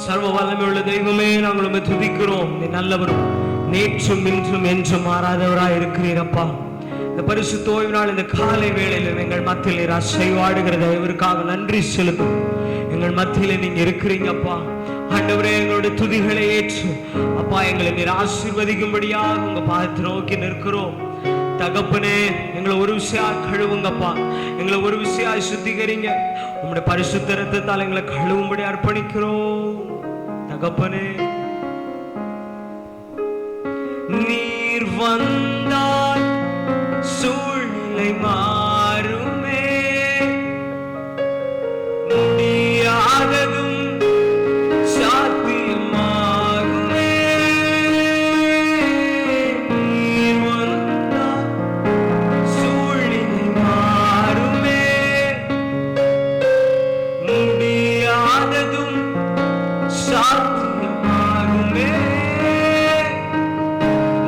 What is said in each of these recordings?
சர்வ வல்லமையுள்ள தெய்வமே, நாங்கள் உம்மை துதிக்கிறோம். நீ நல்லவரும் நேற்றும் இன்றும் என்றும் மாறாதவராய் இருக்கிறீரப்பா. இந்த பரிசுத்த ஓய்வு நாள் இந்த காலை வேளையில் எங்கள் மத்தியில் நீர் அசைவாடுகிற தயவிற்காக நன்றி செலுத்தும். எங்கள் மத்தியில் நீங்க இருக்கிறீங்கப்பா. ஆண்டவரே, எங்களுடைய துதிகளை ஏற்று அப்பா எங்களை நீர் ஆசீர்வதிக்கும்படியாக உங்க பாதத்தை நோக்கி நிற்கிறோம். தகப்பனே, எங்களை ஒரு விஷயம் கழுவுங்கப்பா, எங்களை ஒரு விஷயம் சுத்திகரிங்க. உங்களுடைய பரிசுத்த இரத்தத்தால் எங்களை கழுவும்படி அர்ப்பணிக்கிறோம். தகப்பனே, நீர் வந்தால் சூழ்நிலை மாறுமே, முடியாததும் சாத்தியமாகுமே. நீர் வந்தால் சூழ்நிலை மாறுமே, முடியாததும் சாத்தியமாகுமே.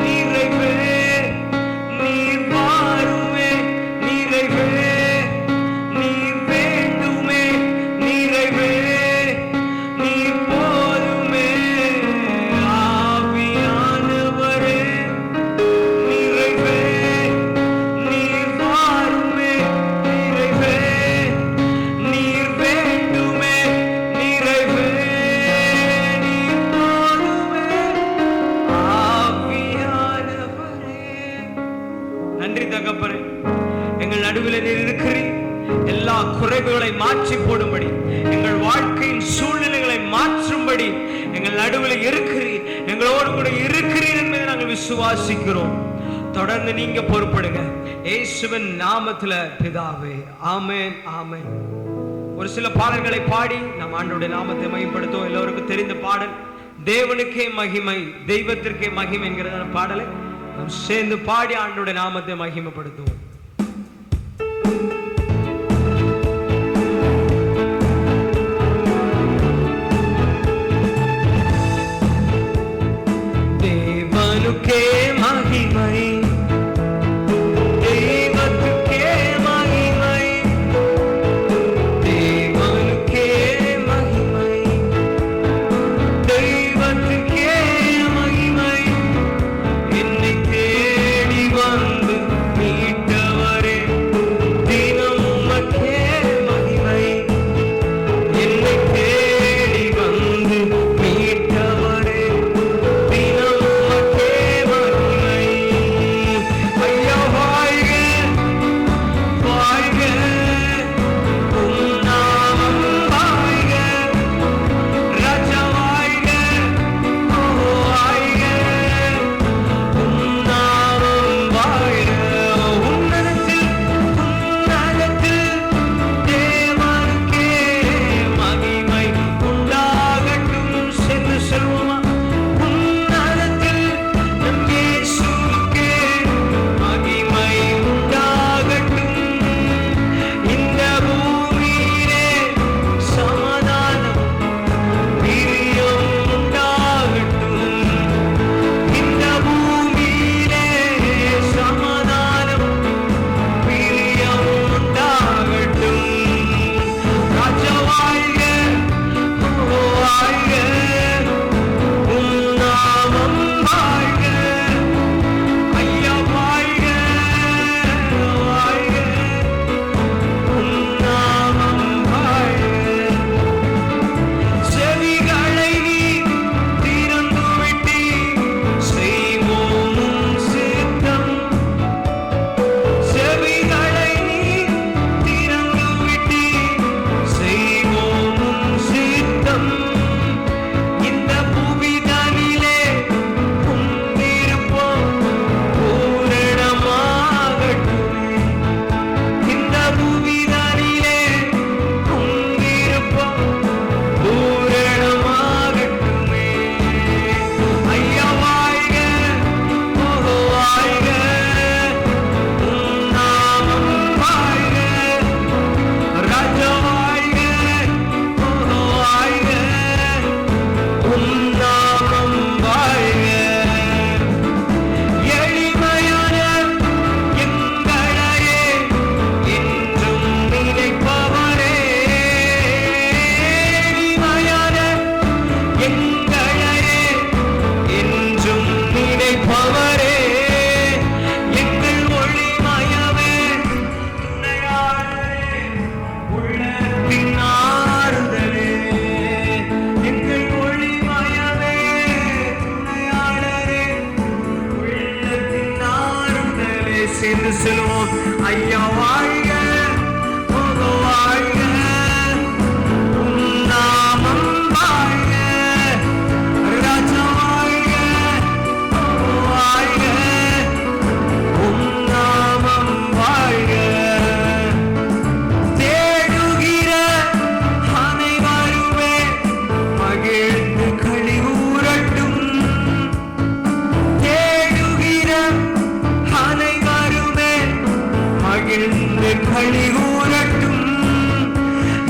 நிறைவே நீர் வாருமே, நிறைவே நீர் வேண்டுமே, நிறைவே நீர் போதுமே. ஆவியானவரே, நிறைவே நீர் வாருமே, நிறைவே நீர் வேண்டுமே, நிறைவே நீர் போதுமே. ஆவியானவரே, நன்றி தகப்பனே, எங்கள் நடுவில் நீர் இருக்கிறீர். எல்லா குறைவுகளை மாற்றி போடும்படி, எங்கள் வாழ்க்கையின் சூழ்நிலைகளை மாற்றும்படி எங்கள் நடுவில் இருக்கிறீர், எங்களோடு கூட இருக்கிறீர் என்பதை நாங்கள் விசுவாசிக்கிறோம். தொடர்ந்து நீங்க பொறுப்படுங்க, இயேசுவின் நாமத்துல பிதாவே, ஆமென், ஆமென். ஒரு சில பாடல்களை பாடி நாம் ஆண்டவருடைய நாமத்தை மகிமைப்படுத்துவோம். எல்லோருக்கும் தெரிந்த பாடல் தேவனுக்கே மகிமை, தெய்வத்திற்கே மகிமை என்கிற பாடலை நாம் சேர்ந்து பாடி ஆண்டவருடைய நாமத்தை மகிமைப்படுத்துவோம். தேவனுக்கே மகிமை, தெய்வத்துக்கே மகிமை, தேவனுக்கே மகிமை, தெய்வத்துக்கே மகிமை. என்னை தேடி வந்து மீட்ட ஐயா வாழ்க, வாழ்க, உம் நாமம் வாழ்க, ராஜா வாழ்க, வாழ்க, உம் நாமம் வாழ்க. தேடுகிற அனைவருமே மகிழ்ந்து களி கூறட்டும். தேடுகிற அனைவருமே மகிழ்ந்து களி கூறட்டும்.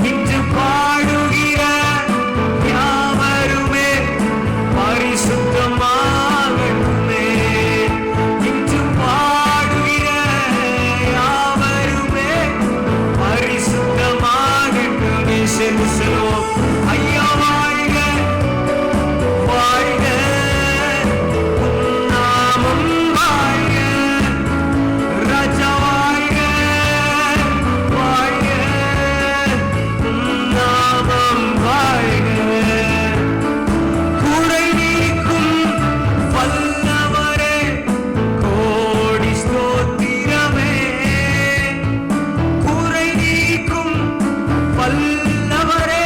இன்று பாடுகிற யாவருமே பரிசுத்தமாகட்டுமே. இன்று பாடுகிற யாவருமே பரிசுத்தமாகட்டுமே. சென்று செல்வோம். ஐயா வாழ்க, வாழ்க, உம் நாமம் வாழ்க, ராஜா வாழ்க, வாழ்க, உம் நாமம் வாழ்க. குறை நீக்கும் வல்லவரே, கோடி ஸ்தோத்திரமே. குறை நீக்கும் வல்லவரே,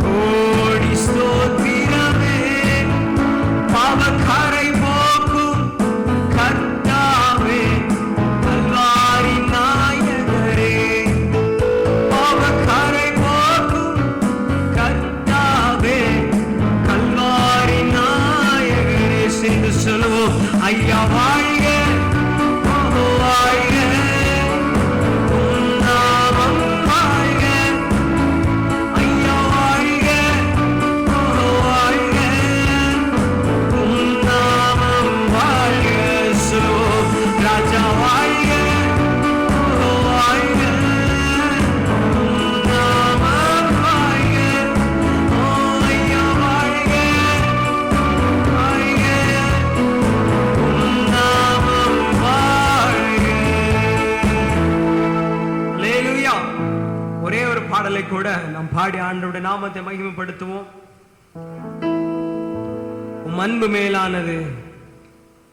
கோடி ஸ்தோத்திரமே. பாவக்கரை போக்கும் கர்த்தாவே, கல்வாரி நாயகரே. பாவக்கரை போக்கும் கர்த்தாவே, கல்வாரி நாயகரே. சேர்ந்து சொல்லுவோம். ஐயா வாழ்க, வாழ்க, உம் நாமம் வாழ்க. ஐயா வாழ்க, வாழ்க, உம் நாமம் வாழ்க. சொல்லுவோம். ராஜா வாழ்க, வாழ்க, உம் நாமம் வாழ்க. ஐயா வாழ்க, வாழ்க, உம் நாமம் வாழ்க. அல்லேலூயா. ஒரே ஒரு பாடலை கூட நாம் பாடி ஆண்டவருடைய நாமத்தை மகிமைப்படுத்துவோம். உம் அன்பு மேலானது,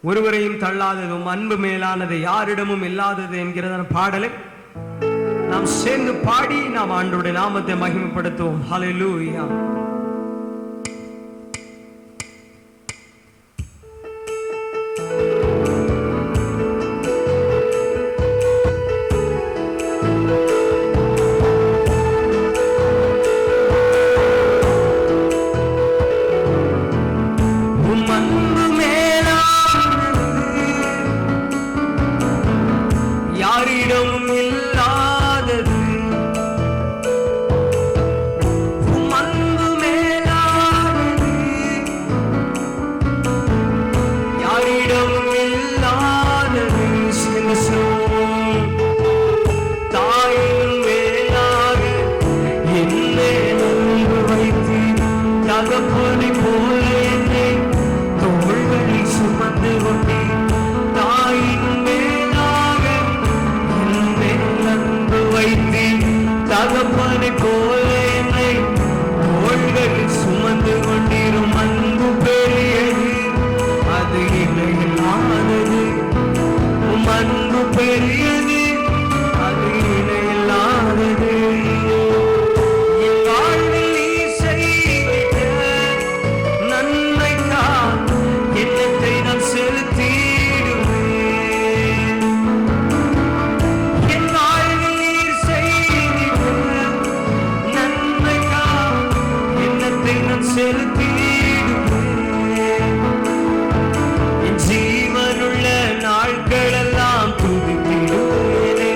ஒருவரையும் தள்ளாதது, உம் அன்பு மேலானது, யாரிடமும் இல்லாதது என்கிறதான பாடலை நாம் சேர்ந்து பாடி நாம் ஆண்டவருடைய நாமத்தை மகிமைப்படுத்துவோம். ஹல்லேலூயா. உம் அன்பு மேலானது, யாரிடமும் இல்லாதது. உம் அன்பு மேலானது, யாரிடமும் இல்லாதது. சேர்ந்து சொல்வோம். தாயின் மேலாக என்னை அன்பு வைத்து, தகப்பனை போல என்னை தோள்களில் சுமந்து கொண்டே. தாயின் மேலாக என்னை அன்பு வைத்து, தகப்பனை போல என்னை தோள்களில் சுமந்து கொண்டிரும். அன்பு பெரியது, அது இணையில்லாதது. உம் அன்பு பெரியது, அது இணையில்லாதது. என் வாழ்வில் நீ செய்த நன்மைக்காக எண்ணத்தை நான் செலுத்திடுவேன். என் வாழ்வில் நீர் செய்த நன்மைக்காக எண்ணத்தை நான் செலுத்திடுவேன். என் ஜீவனுள்ள நாட்களெல்லாம் துதித்திடுவேனே.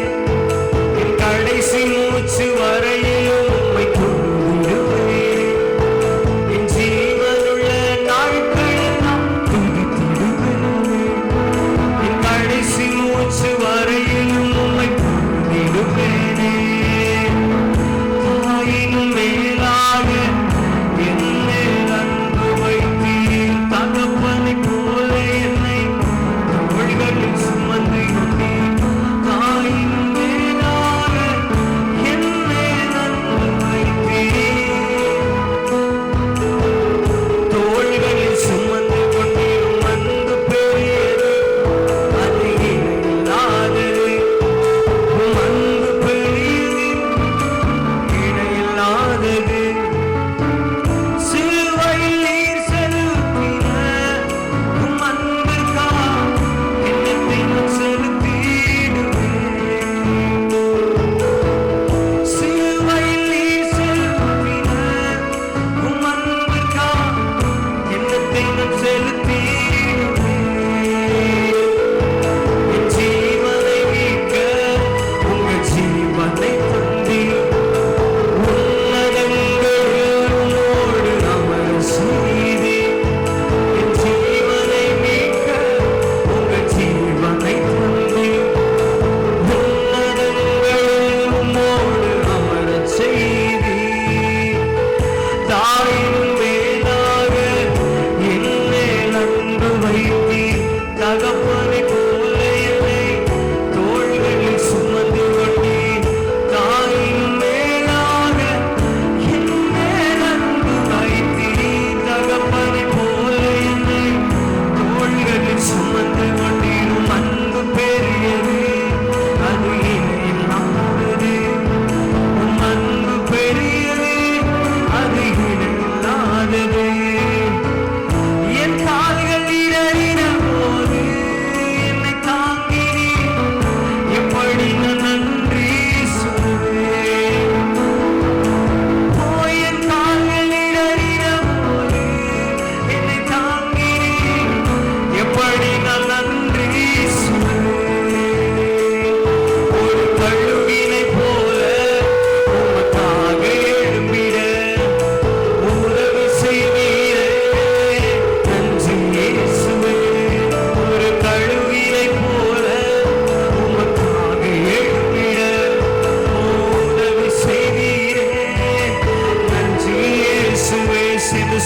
என் கடைசி மூச்சு வரையிலும் உம்மை துதித்திடுவேன். என் ஜீவனுள்ள நாட்களெல்லாம் துதித்திடுவேனே. என் கடைசி மூச்சு வரையிலும் உம்மை துதித்திடுவேனே. தாயினும் மேலாக என் மேல்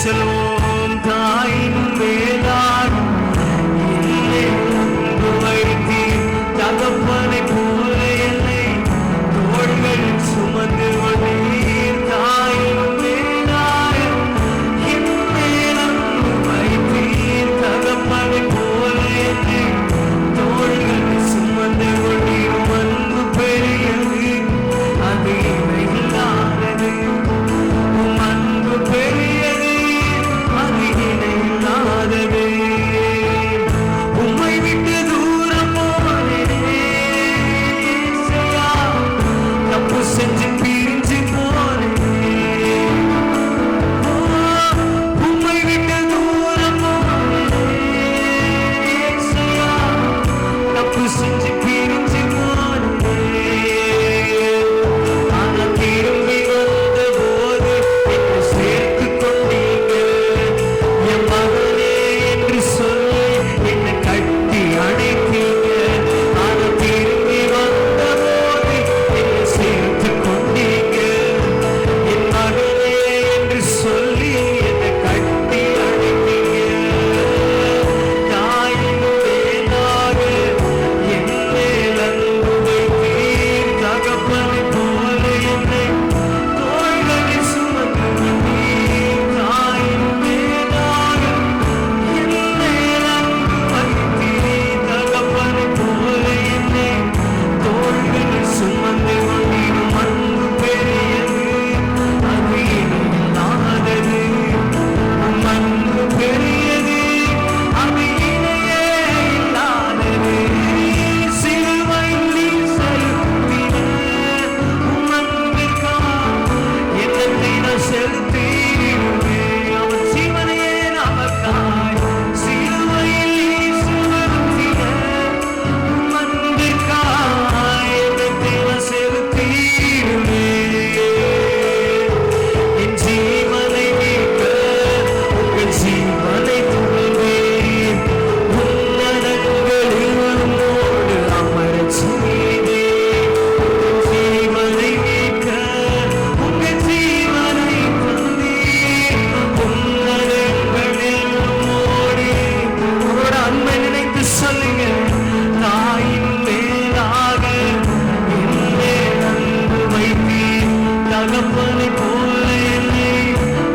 சொல்வோம், தாயின் மேலாக என்னை அன்பு வைத்தீர். தகப்பனை போல என்னை தோள்களில் சுமந்து கொண்டீர். தாயின் மேலாக என் மேல் அன்பு வைத்தீர். தகப்பனை போல என்னை தோள்களில் சுமந்து கொண்டீர். அன்பு பெரியது, அது இணையில்லாதது. அன்பு பெரியது, அது இணையில்லாதது. உம்மை விட்டு தூரம் போனேனே இயேசையா, தப்பு செஞ்சு பிரிஞ்சு போனேனே. உம்மை விட்டு தூரம் போனேனே இயேசையா, தப்பு செஞ்சு பிரிஞ்சு போனேனே. ஆனா திரும்பி வந்த போது என்னை சேர்த்து கொண்டீங்க. என் மகனே என்று சொல்லி என்னை கட்டி அணைத்தீங்க. ஆனா திரும்பி வந்த போது என்னை சேர்த்து கொண்டீங்க. என் மகனே என்று சொல்லி என்னை கட்டி அணைத்தீங்க. தாயின் மேலாக என் மேல் அன்பு வைத்தீர். தகப்பனை போல என்னை தோள்களில் சுமந்து கொண்டீர். தாயின் மேலாக என் மேல் அன்பு வைத்தீர். தகப்பனை போல என்னை தோள்களில் சுமந்து கொண்டீர். அன்பு பெரியது, அது இணையில்லாதது. அன்பு பெரியது, அது இணையே இல்லாதது. சிலுவையில் நீர் செலுத்தின உம் அன்பிற்காக என்னை நான் செலுத்திடுவேன். அவர் ஜீவனையே நமக்காய் சிலுவையில் நீர் செலுத்தின உம் அன்பிற்காக என்னை நான் செலுத்திடுவேன். என் ஜீவனை மீட்க உங்கள் ஜீவனை துறந்தேன். உன்னதங்களில் உம்மோடு அமரச் செய்தேன். என் ஜீவனை மீட்க உங்கள் ஜீவனை தந்தீர். உன்னதங்களில் உம்மோடு. அவரோட அன்பை நினைத்து சொல்லுங்க. தாயின் மேலாக என் மேல் அன்பு வைத்தீர். தகப்பனை போல என்னை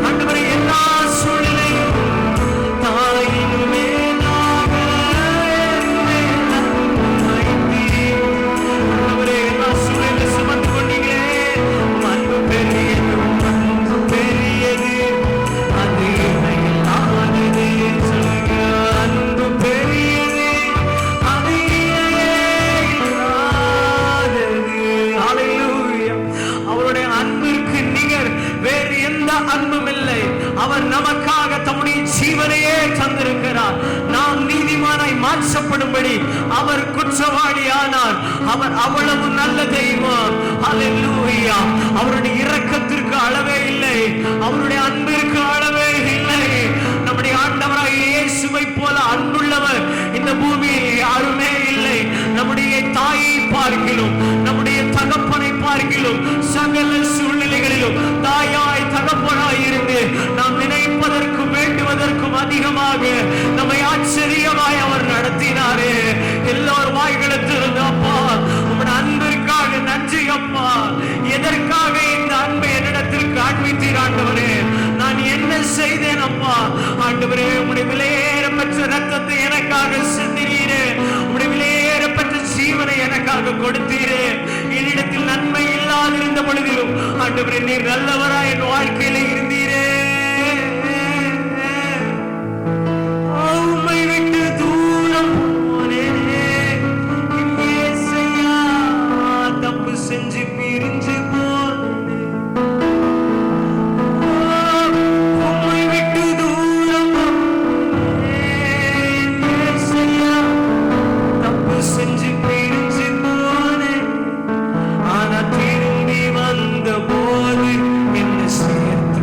ஆண்டவரே எல்லா சூழ்நிலையும் தாயின் மேலாக என் மேல் அன்பு வைத்தீர். ஆண்டவரே எல்லா சூழ்நிலையும் சுமந்து கொண்டீங்களே. அன்பு பெரியது, அன்பு பெரியது, அது இணையில்லாதது. சொல்லுங்க, அன்பு பெரியது, அது இணையே இல்லாதது. ஹல்லேலூயா. அவருடைய அன்பிற்கு நிகர் வேறு எந்த அன்பும் இல்லை. அவர் நமக்காக தம்முடைய ஜீவனையே தந்திருக்கிறார். நாம் நீதிமானாய் மாற்றப்படும்படி அவர் குற்றவாளியானார். அவர் அவ்வளவு நல்ல தெய்வம். ஹல்லேலூயா. அவருடைய இரக்கத்திற்கு அளவே இல்லை. அவருடைய அன்பிற்கு அளவே இல்லை. நம்முடைய ஆண்டவராகிய இயேசுவை போல அன்புள்ளவர் இந்த பூமியில் யாருமே இல்லை. நம்முடைய தாயை பார்க்கிலும், நம்முடைய தகப்பனை பார்க்கிலும், சகல சூழ்நிலைகளிலும் தாயாய் தகப்பனாய் இருந்து நாம் நினைப்பதற்கும் வேண்டுவதற்கும் அதிகமாக நம்மை ஆச்சரியமாய் அவர் நடத்தினாரே. எல்லோர் வாய்களை திறந்து, அப்பா உம்முடைய அன்பிற்காக நன்றி அப்பா. எதற்காக இந்த அன்பை என்னிடத்தில் காண்பித்தீர் ஆண்டவரே? நான் என்ன செய்தேன் அப்பா? ஆண்டவரே, உம்முடைய விலையேறப்பெற்ற ரத்தத்தை எனக்காக சிந்தினீரே. உம்முடைய விலையேறப்பெற்ற ஜீவனை எனக்காக கொடுத்தீரே. என்னிடத்தில் நன்மை இல்லாதிருந்த பொழுதிலும் ஆண்டவரே நீர் நல்லவராய் என் வாழ்க்கையில இருந்தீரே. உம்மை விட்டு தூரம் போனேனே இயேசையா, தப்பு செஞ்சு பிரிஞ்சு போனேனே. உம்மை விட்டு தூரம் போனேனே இயேசையா, தப்பு செஞ்சு பிரிஞ்சு போனேன். ஆனா திரும்பி வந்த போது என்னை சேர்த்து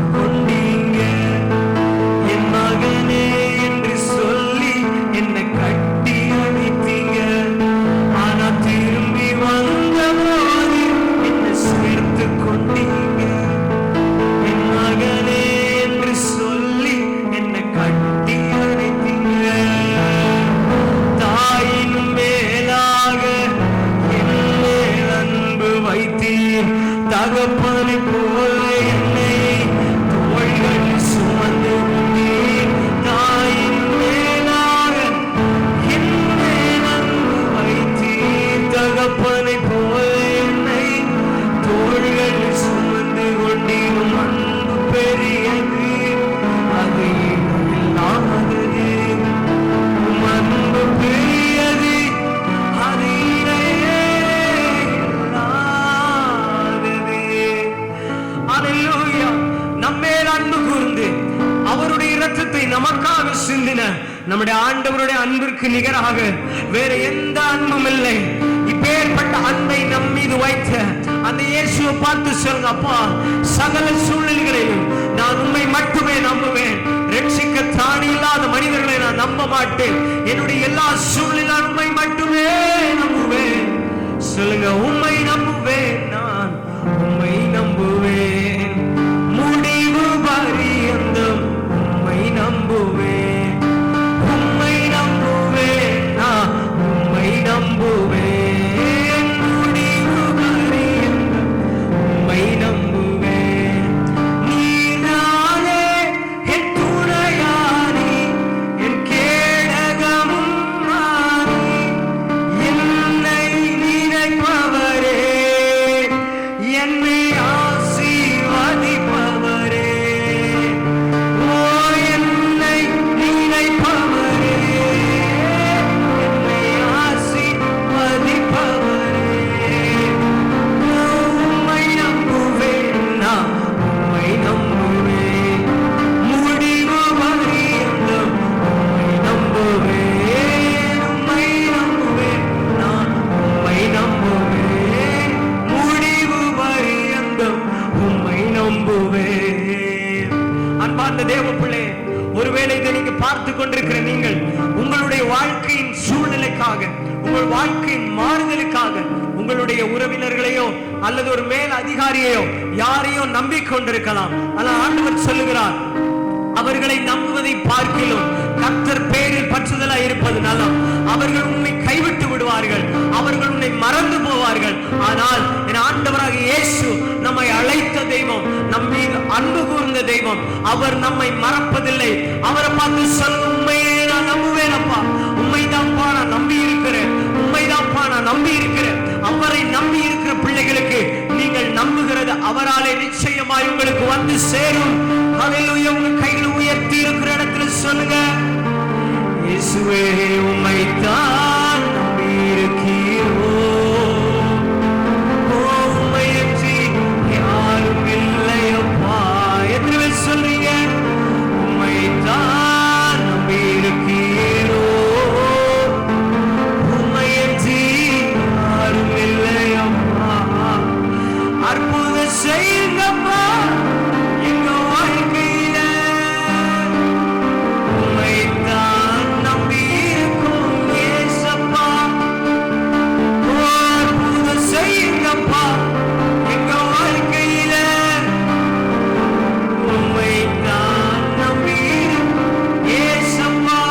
நமக்காக சிந்தின நம்முடைய ஆண்டவருடைய அன்பிற்கு நிகராக வேற எந்த அன்பும் இல்லை. இப்பேற்பட்ட அன்பை நம் மீது வைத்த அந்த இயேசுவை பார்த்து சொல்லுங்க, அப்பா, சகல சூழ்நிலைகளையும் நான் உண்மை மட்டுமே நம்புவேன். ரட்சிக்க திராணி இல்லாத மனிதர்களை நான் நம்ப மாட்டேன். என்னுடைய எல்லா சூழ்நிலையும் உண்மை மட்டுமே நம்புவேன். சொல்லுங்க, உண்மை நம்புவேன், நான் உண்மை நம்புவேன். முடிவு பரியந்தம் உண்மை நம்புவேன். உண்மை நம்புவேன், நான் உண்மை நம்புவேன். முடிவு பரியந்தம் உண்மை நம்புவேன். நீரானே என் துணையானி, என் கேடகமும் நானே. என்னை நினைப்பவரே, என்னை ஆசீர்வதிப்பவரே. ஓ, என்னை நினைப்பவரே, என்னை ஆசீர்வதிப்பவரே. உம்மை நம்புவேன், நான் உம்மை நம்புவேன். முடிவு பரியந்தம் உம்மை நம்புவேன். உம்மை நம்புவேன், நான் உம்மை நம்புவேன். முடிவு பரியந்தம் உம்மை நம்புவேன். அன்பார்ந்த தேவ பிள்ளை, ஒருவேளை இதை நீங்க பார்த்து கொண்டிருக்கிற நீங்கள் உங்களுடைய வாழ்க்கையின் சூழ்நிலைக்காக, உங்கள் வாழ்க்கையின் மாறுதலுக்காக உங்களுடைய உறவினர்களையோ அல்லது ஒரு மேல் அதிகாரியையோ யாரையோ நம்பிக்கொண்டிருக்கலாம். ஆனால் ஆண்டவர் சொல்லுகிறார், அவர்களை நம்புவதை பார்க்கிலும் கர்த்தர் பேரில் பற்றுதலா இருப்பது நலம். அவர்கள் உன்னை கைவிட்டு விடுவார்கள், அவர்கள் உன்னை மறந்து போவார்கள். ஆனால் என் ஆண்டவராக இயேசு நம்மை அழைத்த தெய்வம், நம் மீது அன்பு கூர்ந்த தெய்வம். அவர் நம்மை மறப்பதில்லை. அவரை பார்த்து சொல்லுங்க, உண்மையே நான் நம்புவேன் அப்பா, உண்மைதான்ப்பா நான் நம்பி இருக்கிறேன், உண்மைதான்ப்பா நான் நம்பி இருக்கிறேன். அவரை நம்பி இருக்கிற பிள்ளைகளுக்கு நீங்கள் நம்புகிறது அவராலே நிச்சயமாய் உங்களுக்கு வந்து சேரும். ஹல்லேலூயா. உங்க கைகளை உயர்த்தி இருக்கிற இடத்துல சொல்லுங்க, இயேசுவே உம்மைத்தான் நம்பி இருக்கிறோம். உம்மையன்றி யாரும் இல்லையப்பா. எத்தனை பேர் சொல்றீங்க? உம்மைத்தான் நம்பி இருக்கிறோம். உம்மையன்றி யாரும் இல்லையப்பா. அற்புதம் செய்யுங்கப்பா எங்க வாழ்க்கையில. உம்மைத்தான் நம்பி இருக்கோம் இயேசப்பா. அற்புதம் செய்யுங்கப்பா எங்க வாழ்க்கையில. உம்மைத்தான் நம்பி இருக்கோம் இயேசப்பா.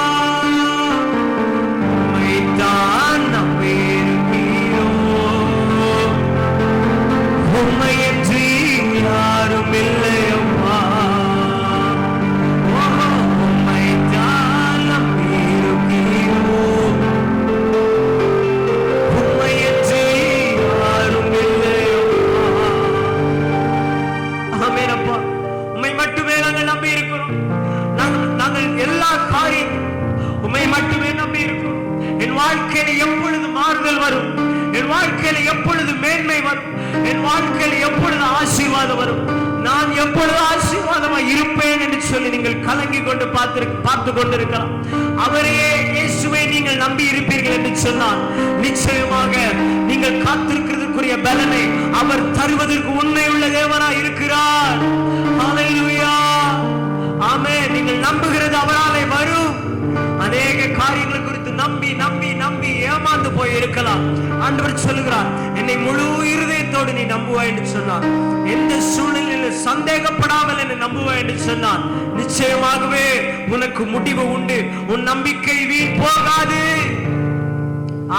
உம்மைத்தான் நம்பி இருக்கிறோம். உம்மையன்றி யாரும் இல்லையப்பா. உம்மைத்தான் நம்பி இருக்கிறோம். உம்மையன்றி யாரும் இல்லையப்பா. ஆமென் அப்பா. உம்மை மட்டுமே நாங்கள் நம்பி இருக்கிறோம். நாங்கள் எல்லா காரியம் உம்மை மட்டுமே நம்பி இருக்கிறோம். என் வாழ்க்கையில எப்பொழுது மாறுதல் வரும், என் வாழ்க்கையில எப்பொழுது மேன்மை வரும், என் வாழ்க்கையில எப்பொழுது ஆசீர்வாதம் வரும், நான் எப்பொழுது ஆசீர்வாதமாக இருப்பேன் என்று சொல்லி நீங்கள் கலங்கி கொண்டு பார்த்து கொண்டிருக்கலாம். அவரையே இயேசுவை நீங்கள் நம்பி இருப்பீர்கள் என்று சொன்னால் நிச்சயமாக நீங்கள் காத்திருக்கிறதுக்குரிய பலனை அவர் தருவதற்கு உண்மையுள்ள தேவனாய் இருக்கிறார். ஹல்லேலூயா. ஆமென். நீங்கள் நம்புகிறது அவராலே வரும். அநேக காரியங்களை குறித்து நம்பி நம்பி நம்பி ஏமாந்து போய் இருக்கலாம். ஆண்டவர் சொல்லுகிறார், என்னை முழு இருதயத்தோடு நீ நம்புவாய் என்று சொன்னார். எந்த சூழ்நிலையில் சந்தேகப்படாமல் என்னை நம்புவாய் என்று சொன்னார். நிச்சயமாகவே உனக்கு முடிவு உண்டு. உன் நம்பிக்கை வீண் போகாது.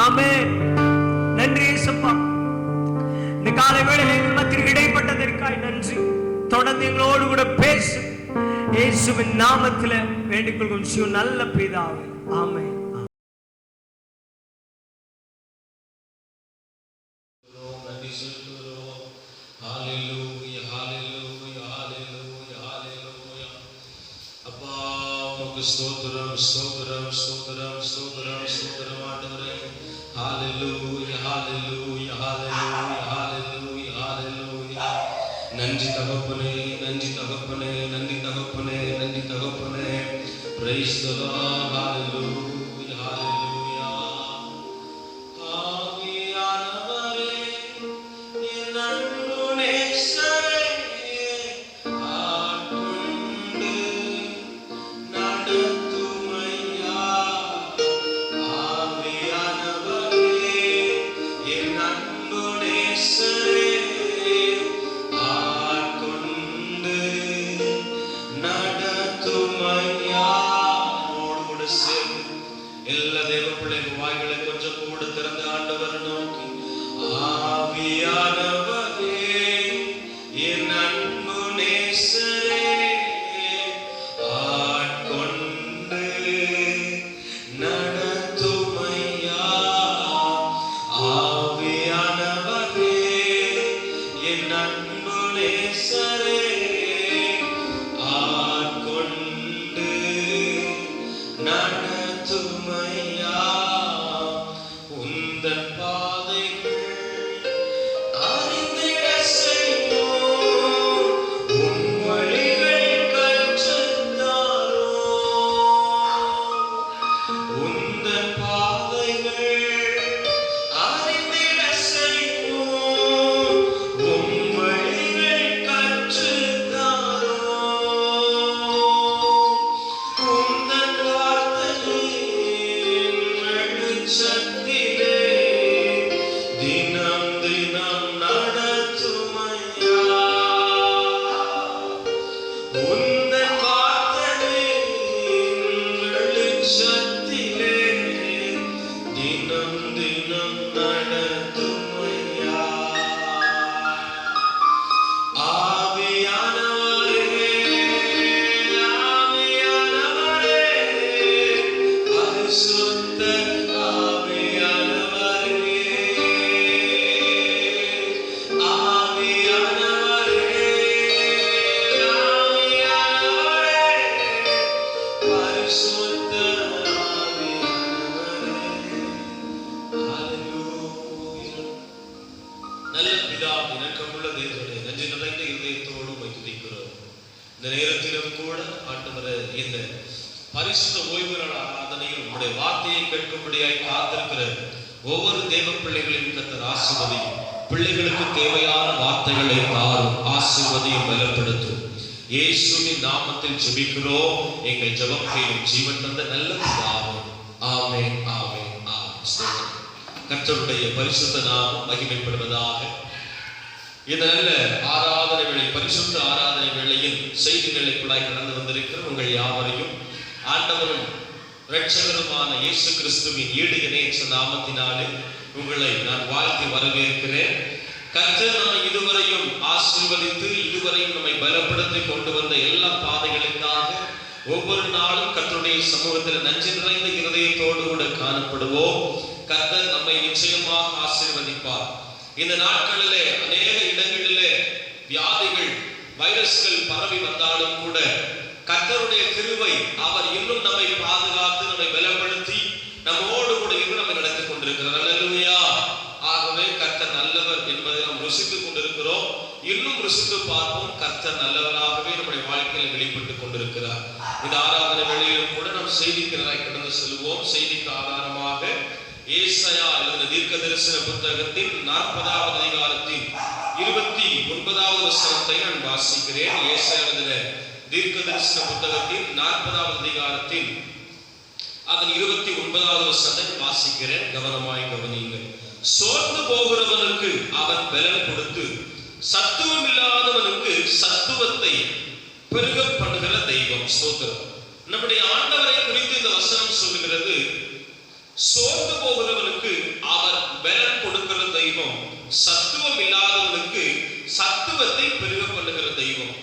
ஆமென். நன்றி இயேசுப்பா. இந்த காலை வேளையில் மத்தியில் இடைப்பட்டதற்காய் நன்றி. தொடர்ந்து எங்களோடு கூட பேசு. இயேசுவின் நாமத்தில் வேண்டிக் கொள்ளும் சிவ நல்ல பிதாவே. ஆமென். ஹalleluya ஹalleluya ஹalleluya ஹalleluya. அப்பா உமக்கு ஸ்தோத்திரம் ஸ்தோத்திரம் ஸ்தோத்திரம் ஸ்தோத்திரம் ஸ்தோத்திரம் ஆண்டவரே. ஹalleluya ஹalleluya ஹalleluya ஹalleluya ஹalleluya. நன்றி தகப்பனே நன்றி தகப்பனே நன்றி தகப்பனே நன்றி தகப்பனே. Praise the Lord. Hallelujah. Hallelujah. ஆவியானவரே, என் அன்பு நேசரே, ஆட்கொண்டு நடத்துமையா. ஆவியானவரே, என் அன்பு நேசரே, ஆட்கொண்டு நடத்துமையா. எல்லா தேவ பிள்ளைகள் வாய்களை கொஞ்சம் கூட திறந்து ஆண்டவர் நோக்கி, ஆவியானவரே, என் அன்பு நேசரே, ஆட்கொண்டு நடத்துமையா. ஆவியானவரே, என் அன்பு நேசரே, ஆட்கொண்டு நடத்துமையா. உந்தன் பாதைகள் அறிந்திட செய்வோம், உன் வழிகள் கற்றுத்தாரோ. உந்தன் பாதைகள் அறிந்திட செய்வோம், உன் வழிகள் கற்றுத்தாரோ. உந்தன் வார்த்தையின் வெளிச்சத்திலே தினம் தினம் நடத்துமையா. உந்தன் வார்த்தையின் வெளிச்சத்திலே தினம் தினம் நடத்துமையா. ஆவியானவரே, ஆவியானவரே, பரிசுத்த ஆவியானவரே, ஆவியானவரே, ஆவியானவரே, பரிசுத்த ஆவியானவரே. ஹல்லேலூயா. நல்ல பிதாவே, இரக்கமுள்ள தேவனே, நன்றி நிறைந்த இதயத்தோடு உம்மை துதிக்கிறோம். இந்த நேரத்திலும் கூட ஆண்டவரே, இந்த பரிசுத்த ஓய்வு நாள் ஆராதனையில் உம்முடைய வார்த்தையை கேட்கும்படியாய் காத்திருக்கிற ஒவ்வொரு தேவ பிள்ளைகளையும் கர்த்தர் ஆசீர்வதியும். பிள்ளைகளுக்கு தேவையான வார்த்தைகளை தாரும், ஆசீர்வதியும், பலப்படுத்தும். இயேசுவின் நாமத்தில் ஜெபிக்கிறோம் எங்கள் ஜெபம் கேளும் ஜீவன் தந்த நல்ல பிதாவே. ஆமென், ஆமென், ஆமென். ஸ்தோத்திரம். கர்த்தருடைய பரிசுத்த நாமம் மகிமைப்படுவதாக. இந்த நல்ல ஆராதனை வேளை, பரிசுத்த ஆராதனை வேளையில் செய்திகளுக்குள்ளாய் கடந்து வந்திருக்கிற உங்கள் யாவரையும் ஆண்டவரும் இரட்சகருமான இயேசு கிறிஸ்துவின் ஈடு இணையற்ற நாமத்தினாலே உங்களை நான் வாழ்த்தி வரவேற்கிறேன். கர்த்தர் நம்மை இதுவரையும் ஆசீர்வதித்து இதுவரையும் நம்மை பலப்படுத்தி கொண்டு வந்த எல்லா பாதைகளுக்காக ஒவ்வொரு நாளும் கர்த்தருடைய சமூகத்தில் நன்றி நிறைந்த இருதயத்தோடு கூட காணப்படுவோம். கர்த்தர் நம்மை நிச்சயமாக ஆசீர்வதிப்பார். இந்த நாட்களிலே அநேக இடங்களிலே வியாதிகள், வைரஸ்கள் பரவி வந்தாலும் கூட கர்த்தருடைய கிருபை அவர் இன்னும் நம்மை பாதுகாத்து நம்மை பலப்படுத்தி நம்மோடு கூட இருந்து நம்மை நடத்தி கொண்டிருக்கிறார். அல்லேலூயா. ஆகவே கர்த்தர் நல்லவர் என்பதை நாம் ருசித்துக் கொண்டிருக்கிறோம். இன்னும் ருசித்து பார்ப்போம். கர்த்தர் நல்லவராகவே நம்முடைய வாழ்க்கையில் வெளிப்பட்டுக் கொண்டிருக்கிறார். இந்த ஆராதனை வேளையிலும் கூட நாம் செய்திக்கு கடந்து செல்வோம். செய்திக்கு ஆதாரமாக ஏசாயா எழுதின தீர்க்க தரிசன புத்தகத்தின் 40வது அதிகாரத்தின் 29வது வசனத்தை நான் வாசிக்கிறேன். ஏசாயா எழுதின தீர்க்க தரிசன புத்தகத்தின் 40வது அதிகாரத்தின் அதன் 29வது வசனத்தை வாசிக்கிறேன். கவனமாய் கவனியுங்கள். சோர்ந்து போகிறவனுக்கு அவன் பலன் கொடுத்து சத்துவம் இல்லாதவனுக்கு சத்துவத்தை பெருக பண்ணுகிற தெய்வம். ஸ்தோத்திரம். நம்முடைய ஆண்டவரை குறித்து இந்த வசனம் சொல்லுகிறது, சோர்ந்து போகிறவனுக்கு அவர் பலன் கொடுக்கிற தெய்வம், சத்துவம் இல்லாதவனுக்கு சத்துவத்தை பெருக பண்ணுகிற தெய்வம்.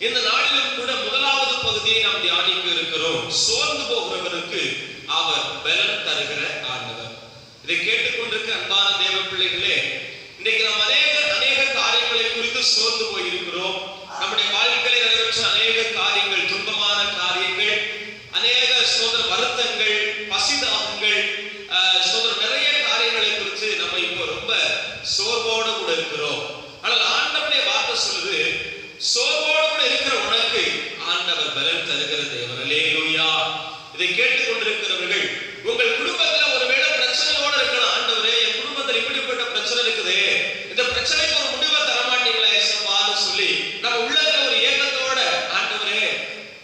இந்த நாளிலும் கூட முதலாவது பகுதியை நாம் தியானிக்க இருக்கிறோம். சோர்ந்து போகிறவனுக்கு அவர் பலன் தருகிற ஆண்டவர். இதை கேட்டுக்கொண்டிருக்க அன்பான தேவ பிள்ளைகளே, இன்றைக்கு நாம் அநேக காரியங்களை குறித்து சோர்ந்து போயிருக்கிறோம். நம்முடைய வாழ்க்கையில் நிறைவேற்ற அநேக காரியங்கள், துன்பமான காரியங்கள், அநேக சோதர வருத்தங்கள், பசிதாகங்கள், நிறைய காரியங்களை குறித்து நம்ம இப்போ ரொம்ப சோர்வோடு கூட இருக்கிறோம். ஆனால் ஆண்டவருடைய வார்த்தை சொல்லுது, சோர்வோடு கூட இருக்கிற உனக்கு ஆண்டவர் பலன் தருகிற தேவன். அல்லேலூயா. இதை கேட்டுக் கொண்டிருக்கிறவர்கள் உங்கள் குடும்பத்துல ஒருவேளை பிரச்சனையோட இருக்கலாம். ஆண்டவரே, என் குடும்பத்தில் இப்படிப்பட்ட பிரச்சனை இருக்குது, இந்த பிரச்சனைக்கு ஒரு முடிவை தரமாட்டீங்களா ஏசப்பான்னு சொல்லி நம்ம உள்ளத்துல ஒரு ஏக்கத்தோட, ஆண்டவரே,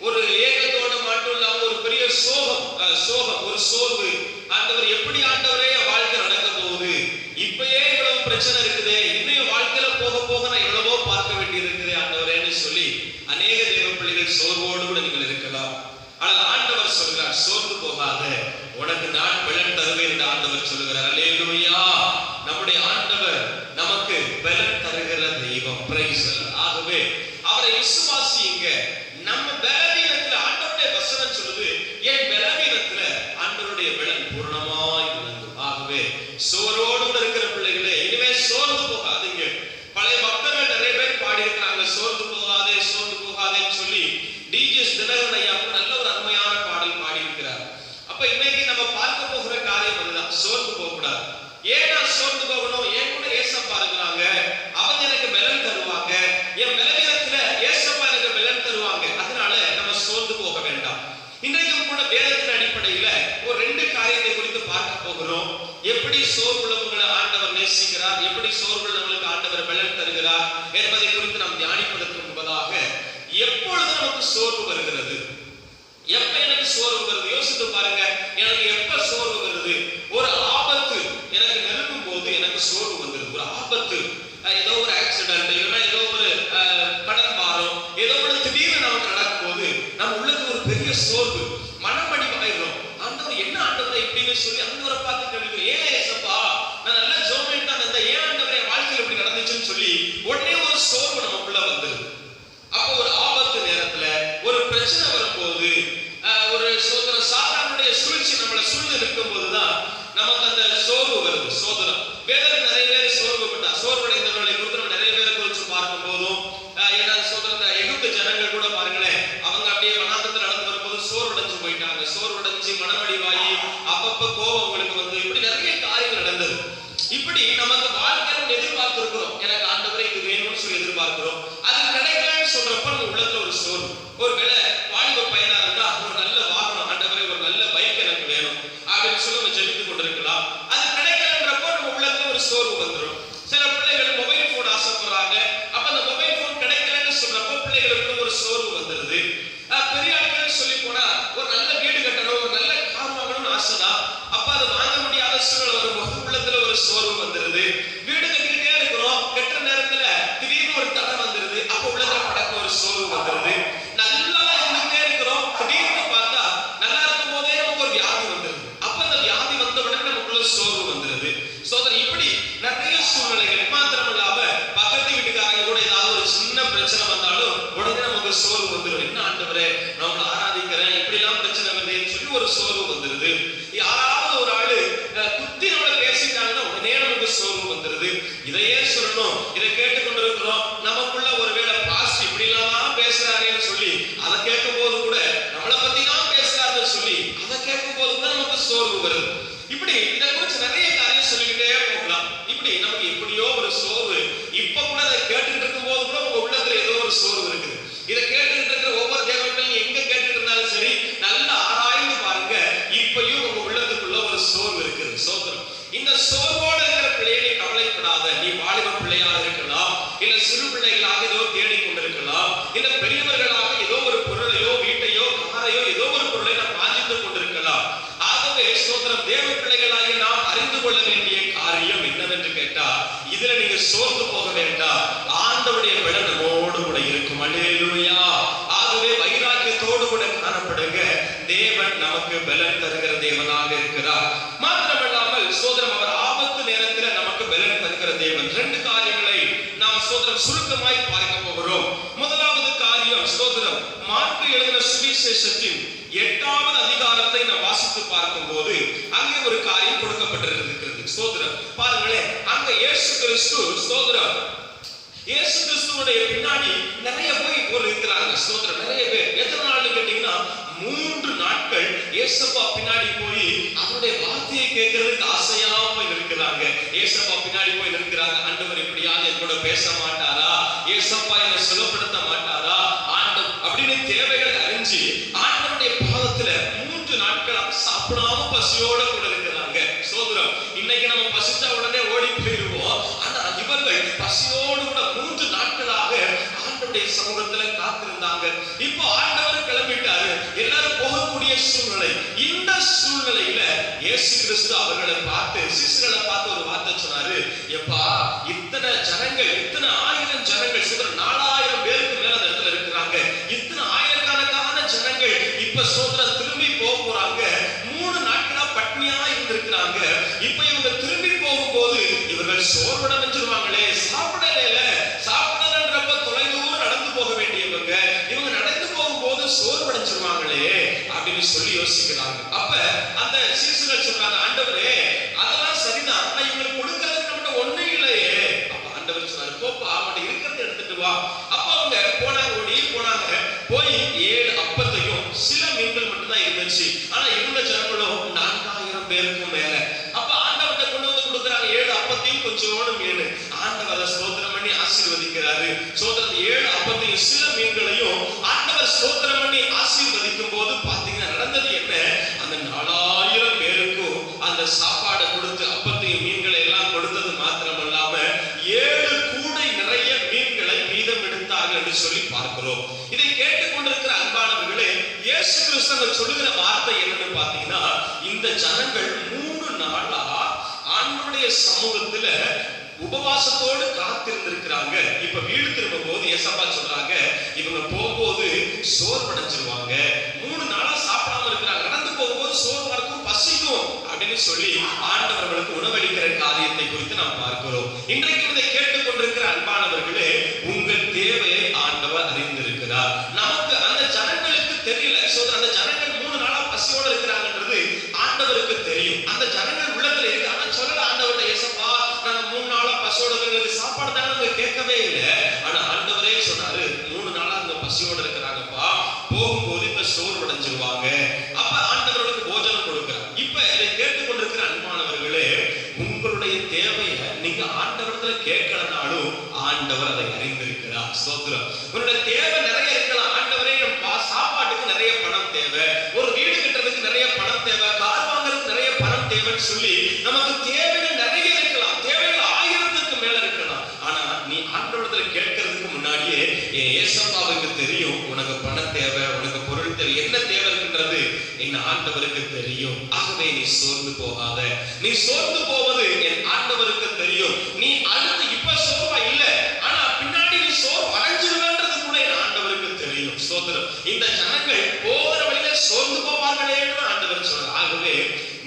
ஒரு ஏக்கத்தோட மட்டும் இல்லாம ஒரு பெரிய சோகம், ஒரு சோர்வு, ஆண்டவர் எப்படி ஆண்டவரே என் வாழ்க்கை நடக்க போகுது, இப்பயே இவ்வளவு பிரச்சனை இருக்குது, இன்னும் வாழ்க்கையில போக போக நான் எவ்வளவோ பார்க்க வேண்டி இருக்குது ஆண்டவரேன்னு சொல்லி அநேக தேவ பிள்ளைகள் சோர்வோடு கூட நீங்கள் இருக்கலாம். ஆனால் ஆண்டவர் சொல்கிறார், சோர்ந்து போகாத, உனக்கு நான் பலன் தருவேன் என்று ஆண்டவர் சொல்லுகிறார். அல்லேலூயா. நம்முடைய ஆண்டவர் நமக்கு பலன் தருகிற தெய்வம். பிரைஸ். ஆகவே அவரை விசுவாசியுங்க. நம்ம பலவீனத்துல ஆண்டவருடைய வசனம் சொல்லுது, என் பலவீனத்துல ஆண்டவருடைய பலன் பூர்ணமாய் விளங்கும். ஆகவே சோரோடு இருக்கிற பிள்ளைகளே, இனிமே சோர்ந்து போகாதீங்க. பழைய பக்தர்கள் நிறைய பேர் பாடி இருக்கிறாங்க, சோர்ந்து போகாதே சோர்ந்து போகாதேன்னு சொல்லி. டிஜிஎஸ் தினகரன் ஐயா நல்ல ஒரு அருமையான பாடல் பாடி இருக்கிறார். அப்ப இன்னைக்கு நம்ம பார்க்க போகிற காரியம் அதுதான், சோர்ந்து போக கூடாது. ஏன்னா சோர்ந்து போகணும்? ஏன் கூட ஏசப்பா இருக்கிறாங்க, அவங்க எனக்கு பலன் தருவாங்க, என் பலவீனத்துல ஏசப்பா எனக்கு பலன் தருவாங்க, அதனால நம்ம சோர்ந்து போக வேண்டாம். இன்றைக்கும் கூட வேதத்தின் அடிப்படையில ஒரு 2 காரியத்தை குறித்து பார்க்க போகிறோம். எப்படி சோர்வுள்ளவங்களை ஆண்டவர் நேசிக்கிறார், எப்படி சோர்வுள்ளவங்களுக்கு ஆண்டவர் பலன் தருகிறார் என்பதை குறித்து நாம் தியானிப்பதற்கு முன்பதாக, எப்பொழுது நமக்கு சோர்வு வருகிறது, எப்ப எனக்கு சோர்வு வருது யோசித்து பாருங்க. எனக்கு எப்ப சோர்வு வருது? ஒரு ஆபத்து எனக்கு நெருங்கும் போது எனக்கு சோர்வு வந்துருது. ஒரு ஆபத்து, ஏதோ ஒரு ஆக்சிடென்ட், ஏதோ ஒரு கடன் பாரம், ஏதோ ஒரு திடீர்னு நமக்கு நடக்கும் போது நம்ம உள்ளது ஒரு பெரிய சோர்வு, மனமடிவாயிடும். ஆண்டவர் என்ன ஆண்டவரை இப்படின்னு சொல்லி ஆண்டவரை பார்த்து கேள்வி, ஏன் ஏசப்பா நான் நல்லா ஜோமெண்ட் தான் இருந்தேன், ஏன் ஆண்டவரை வாழ்க்கையில் இப்படி நடந்துச்சுன்னு சொல்லி உடனே ஒரு சோர்வு நமக்குள்ள வந்துருது. அப்போ ஒரு ஆபத்து நேரத்துல, ஒரு பிரச்சனை வரும்போது, ஒரு சாத்தானுடைய சூழ்ச்சி நம்மளை சூழ்ந்து இருக்கும் போதுதான் நமக்கு அந்த சோர்வு வருது. சோதனம் வேதத்தில் நிறைய பேர் சோர்வுப்பட்டா, சோர்வடைந்தவர்களை குறித்து நம்ம நிறைய பேரை குறித்து பார்க்கும் போதும், ஏன்னா சோதனை எகிப்து ஜனங்கள் கூட பாருங்களேன், அவங்க அப்படியே வனாந்தரத்தில் நடந்து வரும்போது சோர்வடைஞ்சு போயிட்டாங்க. சோர்வடைஞ்சு மனமடிவாயி அப்பப்ப கோபம் அவங்களுக்கு வந்து இப்படி நிறைய காரியங்கள் நடந்தது. இப்படி நமக்கு வாழ்க்கையில எதிர்பார்த்து இருக்கிறோம், எனக்கு ஆண்டவரை இது வேணும்னு சொல்லி எதிர்பார்க்கிறோம், அது கிடைக்கலன்னு சொல்றப்ப நம்ம உள்ளத்துல ஒரு சோர்வு. ஒருவேளை வாலிப பையனா இருந்தா ஒரு நல்ல வாகனம், ஆண்டவரே ஒரு நல்ல பைக் எனக்கு வேணும் அப்படின்னு சொல்லி நம்ம ஜெபித்து கொண்டிருக்கலாம். அது கிடைக்கலன்றப்போ நம்ம உள்ளத்துல ஒரு சோர்வு வந்துடும். சில பிள்ளைகள் மொபைல் போன் ஆசைப்படுறாங்க, அப்ப அந்த மொபைல் போன் கிடைக்கலன்னு சொல்றப்போ பிள்ளைகளுக்கு ஒரு சோர்வு வந்துருது. பெரிய ஆட்கள் சொல்லி போனா ஒரு நல்ல வீடு கட்டணும், ஒரு நல்ல கார் வாங்கணும்னு ஆசைதான், அப்ப அது வாங்க முடியாத சூழல் வரும்போது உள்ளத்துல ஒரு சோர்வு வந்துருது. வீடு கட்டிக்கிட்டே இருக்கிறோம், கட்டுற நேரத்துல திடீர்னு ஒரு தடை வந்துருது, அப்ப உள்ளத்துல படக்க ஒரு சோர்வு வந்துருது. நல்லா இருந்துட்டே இருக்கிறோம், திடீர்னு பார்த்தா நல்லா இருக்கும் போதே நமக்கு ஒரு வியாதி வந்துருது, அப்ப அந்த வியாதி வந்த உடனே நமக்குள்ள சோர்வு வந்துருது. சோதனை இப்படி நிறைய சூழ்நிலைகள். மாத்திரம் இல்லாம பக்கத்து வீட்டுக்காரங்க கூட ஏதாவது ஒரு சின்ன பிரச்சனை வந்தாலும் உடனே நமக்கு சோர்வு வந்துடும். என்ன ஆண்டவரே நான் உங்களை ஆராதிக்கிறேன், இப்படி எல்லாம் பிரச்சனை வருதுன்னு சொல்லி ஒரு சோர்வு வந்துருது. யாராவது ஒரு ஆளு குத்தி நம்மளை பேசிட்டாங்கன்னா உடனே நமக்கு சோர்வு வந்துருது. இதையே சொல்லணும், இதை கேட்டுக்கொண்டிருக்கிறோம், நமக்குள்ள ஒருவேளை பாஸ்ட் இப்படி எல்லாம் பேசுறாருன்னு சொல்லி அதை கேட்கும் போது கூட நம்மளை பத்தி தான் பேசுறாருன்னு சொல்லி அதை கேட்கும் போது கூட நமக்கு சோர்வு வருது. இப்படி இதை குறித்து நிறைய காரியம் சொல்லிக்கிட்டே போகலாம். இப்படி நமக்கு எப்படியோ ஒரு சோர்வு, இப்ப கூட அதை கேட்டுக்கிட்டு இருக்கும் போது கூட உங்க உள்ளத்துல ஏதோ ஒரு சோர்வு இருக்குது. இதை கேட்டுக்கிட்டு இருக்கிற ஒவ்வொரு தேவர்களையும் எங்க கேட்டுட்டு இருந்தாலும் சரி, நல்லா ஆராய்ந்து பாருங்க, இப்பயும் உங்க உள்ளத்துக்குள்ள ஒரு சோர்வு இருக்குது. சோதனம். இந்த சோர்வோடு இருக்கிற பிள்ளைகளை கவலைப்படாத. நீ வாலிப பிள்ளையாக இருக்கலாம், இல்ல சிறு பிள்ளைகளாக ஏதோ தேடிக்கொண்டிருக்கலாம், இல்ல பெரியவர்களாக ஏதோ ஒரு பொருளையோ வீட்டையோ காரையோ ஏதோ ஒரு பொருளை நாம் வாஞ்சித்துக் கொண்டிருக்கலாம். ஆகவே சோதனம், தேவ பிள்ளைகளாக நாம் அறிந்து கொள்ள வேண்டிய காரியம் என்னவென்று கேட்டா, இதுல நீங்க சோர்ந்து போக வேண்டாம். ஆண்டவருடைய பலன் நம்மோடு கூட இருக்கும். அல்லேலூயா. ஆகவே வைராக்கியத்தோடு கூட காணப்படுங்க. தேவன் நமக்கு பலன் தருகிற தேவனாக இருக்கிறார். மாத்திரமல்லாமல் சோதரம், அவர் ஆபத்து நேரத்தில் நமக்கு பலன் தருகிற தேவன். 2 காரியங்களை நாம் சோதரம் சுருக்கமாய் பார்க்க போகிறோம். முதலாவது காரியம் சோதரம், மார்க்கு எழுதின சுவிசேஷத்தின் 8வது அதிகாரத்தை நாம் வாசித்து பார்க்கும் போது அங்கே ஒரு காரியம் கொடுக்கப்பட்டிருக்கிறது. சோதரம் பாருங்களேன், அங்க இயேசு கிறிஸ்து சோதரம், இயேசு கிறிஸ்துவுடைய பின்னாடி நிறைய பேர் இருக்கிறாங்க. சோதரம் நிறைய பேர். எத்தனை நாள் கேட்டீங்கன்னா 3 நாட்கள் இயேசுப்பா பின்னாடி போய் அவருடைய வார்த்தையை கேட்கறதுக்கு ஆசையா போய் நிற்கிறாங்க. இயேசுப்பா பின்னாடி போய் நிற்கிறாங்க. ஆண்டவர் இப்படியாவது என் கூட பேச மாட்டாரா, இயேசுப்பா என்னை சுகப்படுத்த மாட்டாரா, ஆண்டவர் அப்படின்னு தேவைகளை அறிஞ்சு ஆண்டவருடைய பாதத்துல 3 நாட்கள் பசியோட கூட இருக்கிறாங்க. சோதரம், இன்னைக்கு நம்ம பசிச்சா உடனே ஓடி போயிருவோம். ஆனா இவர்கள் பசியோடு கூட 3 நாட்களாக ஆண்டவருடைய சமூகத்துல காத்திருந்தாங்க. இப்போ ஆண்டவர் கிளம்பிட்டாரு, எல்லாரும் போகக்கூடிய சூழ்நிலை. இந்த சூழ்நிலையில இயேசு கிறிஸ்து அவர்களை பார்த்து, சிசுகளை பார்த்து ஒரு வார்த்தை சொன்னாரு. எப்பா, இத்தனை ஜனங்கள், இத்தனை 1000 ஜனங்கள், சோதரன் 4000 பேருக்கு மேல அந்த இடத்துல இருக்கிறாங்க. இத்தனை ஆயிரக்கணக்கான ஜனங்கள் இப்ப சோதரன் திரும்பி போறாங்க. 3 நாட்களா பட்னியா இருந்திருக்கிறாங்க. இப்ப இவங்க திரும்பி போகும்போது இவர்கள் சோர்வடைஞ்சிருவாங்களே, சாப்பிடலன்றப்ப தொலைதூரம் நடந்து போக வேண்டியவங்க, இவங்க நடந்து போகும்போது சோர்வடைஞ்சிருவாங்களே அப்படின்னு சொல்லி யோசிக்கிறாங்க. அப்ப அந்த சீசுகள் சொல்றாங்க, ஆண்டவரே அதெல்லாம் சரிதான், ஆனா இவங்களுக்கு கொடுக்கறதுக்கு நம்மகிட்ட ஒண்ணும் இல்லையே. அப்ப ஆண்டவர் சொன்னாரு, போப்பா அவன்கிட்ட இருக்கிறத எடுத்துட்டு வா. அப்ப அவங்க போனாங்க, போனாங்க. போய் 7 அப்பத்தையும் சில மீன்கள் மட்டும்தான் இருந்துச்சு. ஆனா இருந்த ஜனங்களும் 4000 பேருக்கும் மேல. அப்ப ஆண்டவர்கிட்ட கொண்டு வந்து கொடுக்குறாங்க 7 அப்பத்தையும் கொஞ்சோடு மீன். ஆண்டவர் ஸ்தோத்திரம் பண்ணி ஆசீர்வதிக்கிறாரு. சோதரன் 7 அப்பத்தையும் சில மீன்களையும் ஆண்டவர் ஸ்தோத்திரம் பண்ணி ஆசீர்வதிக்கும் போது பாத்தீங்கன்னா நடந்தது என்ன? அந்த 4000 பேருக்கும் அந்த சாப்பாடை கொடுத்து அப்பத்தையும் மீன்களை எல்லாம் கொடுத்தது மாத்திரமல்லாம 7 கூடை நிறைய மீன்களை மீதம் எடுத்தார்கள் என்று சொல்லி பார்க்கிறோம். இதை கேட்டுக்கொண்டிருக்கிற அன்பானவர்களே, இயேசு கிறிஸ்து சொல்லுகிற வார்த்தை என்னன்னு பாத்தீங்கன்னா, இந்த ஜனங்கள் 3 நாளா ஆண்டவருடைய சமூகத்துல உபவாசத்தோடு காத்திருந்திருக்கிறாங்க. இப்ப வீடு திரும்பும் போது ஏசப்பா சொல்றாங்க, இவங்க போகும்போது சோர்வடைஞ்சிருவாங்க. 3 நாளா சாப்பிடாம இருக்கிறாங்க, நடந்து போகும்போது சோர்வா இருக்கும், பசிக்கும் அப்படின்னு சொல்லி ஆண்டவர்களுக்கு உணவளிக்கிற காரியத்தை குறித்து நாம் பார்க்கிறோம். இன்றைக்கு இதை கேட்டுக்கொண்டிருக்கிற அன்பானவர்களே, உங்கள் தேவையை ஆண்டவர் அறிந்திருக்கிறார். நமக்கு அந்த ஜனங்களுக்கு தெரியல. அந்த ஜனங்கள் 3 நாளா பசியோட இருக்கிறாங்கன்றது ஆண்டவருக்கு தெரியும். அந்த ஜனங்கள் உள்ளத்துல இருக்கு, ஆனா சொல்லல ஆண்டவர்கிட்ட, ஏசப்பா நாங்க 3 நாளா பசியோட இருக்கிறது, சாப்பாடு தானே கேட்கவே இல்லை. ஆனா ஆண்டவரே சொன்னாரு, 3 நாளா அந்த பசியோட இருக்கிறாங்கப்பா, போகும்போது இப்ப சோர்வடைஞ்சிருவாங்க. அப்ப ஆண்டவர்களுக்கு போஜனம் கொடுக்கிறார். இப்ப இதை கேட்டுக்கொண்டிருக்கிற அன்பானவர்களே, உங்களுடைய தேவையை நீங்க ஆண்டவரத்துல கேட்கலனாலும் ஆண்டவர் அதை அறிந்திருக்கிறார். ஸ்தோத்திரம். உங்களுடைய தேவை நிறைய இருக்கலாம். ஆண்டவரே சாப்பாட்டுக்கு நிறைய பணம் தேவை, ஒரு வீடு கட்டுறதுக்கு நிறைய பணம் தேவை, கார் வாங்குறதுக்கு நிறைய பணம் தேவைன்னு சொல்லி நமக்கு தேவைகள் நிறைய இருக்கலாம், தேவைகள் 1000க்கு மேல இருக்கலாம். ஆனா நீ ஆண்டவரத்துல கேட்கறதுக்கு முன்னாடியே ஏசப்பாவுக்கு தெரியும் உனக்கு பணம் தேவை, உனக்கு பொருள் தேவை, என்ன தேவை இருக்கின்றது என் ஆண்டவருக்கு தெரியும். ஆகவே நீ சோர்ந்து போகாத. நீ சோர்ந்து போவது என் ஆண்டவருக்கு தெரியும். நீ அடுத்து இப்ப சோர்வா இல்ல, ஆனா பின்னாடி நீ சோர்வு அடைஞ்சிருவேன்றது கூட என் ஆண்டவருக்கு தெரியும். சோதரம், இந்த ஜனங்கள் போகிற வழியில சோர்ந்து போவார்களே என்று ஆண்டவர் சொன்னார். ஆகவே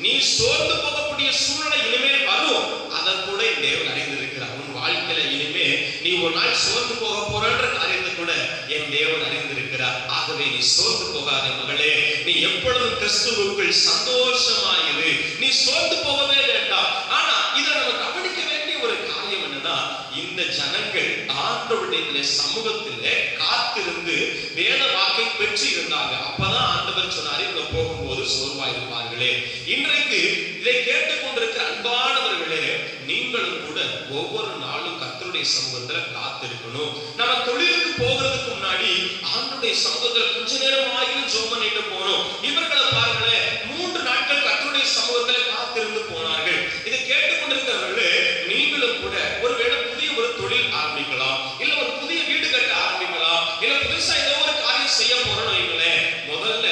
நீ சோர்ந்து போகக்கூடிய சூழ்நிலை இனிமேல் வரும், அதை கூட தேவன் அறிந்திருக்கிறார். உன் வாழ்க்கையில இனிமே நீ ஒரு நாள் சோர்ந்து போக போறன்ற காரியத்தை கூட என் தேவன் அறிந்திருக்கிறார். ஆகவே நீ சோர்ந்து போகாத மகளே, நீ எப்பொழுதும் கிறிஸ்துவுக்குள் சந்தோஷமாயிரு. நீ சோர்ந்து போகவே வேண்டாம். ஆனா இதை நம்ம கவனிக்க வேண்டிய ஒரு காரியம் என்னன்னா, இந்த ஜனங்கள் ஆண்டவருடைய சமூகத்திலே காத்திருந்து வேத வாக்கை பெற்று இருந்தாங்க. அப்பதான் ஆண்டவர் சொன்னாரு, இவங்க போகும்போது சோர்வா இருப்பார்களே. இன்றைக்கு இதை கேட்டுக்கொண்டிருக்கிற அன்பானவர்களே, நீங்களும் கூட ஒவ்வொரு நாளும் கர்த்தருடைய சமூகத்துல காத்திருக்கணும். நம்ம தொழிலுக்கு போகிறதுக்கு முன்னாடி ஆண்டவருடைய சமூகத்துல கொஞ்ச நேரம் ஆகியும் ஜெபம் பண்ணிட்டு போறோம். இவர்களை பாருங்களேன், 3 நாட்கள் கர்த்தருடைய சமூகத்துல காத்திருந்து போனார்கள். இதை கேட்டுக்கொண்டிருக்கிறவர்களே, நீங்களும் கூட ஒருவேளை புதிய ஒரு தொழில் ஆரம்பிக்கலாம், இல்ல ஒரு புதிய வீடு கட்ட ஆரம்பிக்கலாம், இல்ல புதுசா ஏதோ ஒரு காரியம் செய்ய போறோம் வைங்களேன். முதல்ல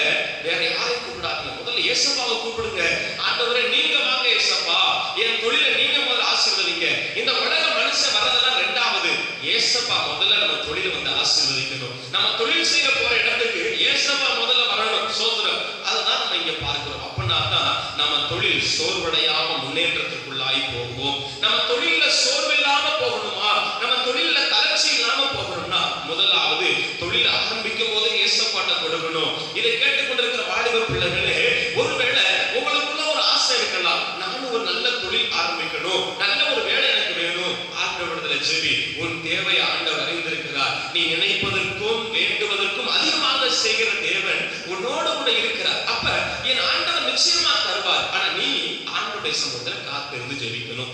வேற யாரையும் கூப்பிடாதீங்க, முதல்ல ஏசப்பாவை கூப்பிடுங்க. ஆண்டவரே நீங்க வாங்க ஏசப்பா, என் தொழிலை நீங்க முதல்ல ஆசீர்வதிங்க. இந்த உலக மனுஷன் வரதெல்லாம் 2வது. ஏசப்பா முதல்ல நம்ம தொழிலை வந்து ஆசீர்வதிக்கணும். நம்ம தொழில் செய்ய போற இடத்துக்கு ஏசப்பா முதல்ல வரணும். சோதரம், அதுதான் நம்ம இங்க பார்க்கிறோம். அப்படின்னா தான் நம்ம தொழில் சோர்வடையாம முன்னேற்றத்துக்குள்ளாய் போகும். நம்ம தொழில சோர்வில்லாம போகணுமா, நம்ம தொழில தளர்ச்சி இல்லாம போகணும்னா முதலாவது தொழில் ஆரம்பிக்கும் போது ஏசப்பாட்ட கொடுக்கணும். இதை கேட்டுக்கொண்டிருக்கிற வாலிப பிள்ளைகளே, ஒருவேளை உங்களுக்குள்ள ஒரு ஆசை இருக்கலாம், நானும் ஒரு நல்ல தொழில் ஆரம்பிக்கணும், நல்ல ஒரு வேலை எனக்கு வேணும். ஆண்டவரிடத்துல ஜெபி, உன் தேவையை ஆண்டவர் அறிந்திருக்கிறார். நீ நினைப்பதற்கும் வேண்டுவதற்கும் அதிகமாக செய்கிற தேவன் உன்னோடு கூட இருக்கிறார். அப்ப என் ஆண்டவர் நிச்சயமா தருவார். ஆனா நீ ஆண்டவருடைய சமூகத்துல காத்திருந்து ஜெபிக்கணும்.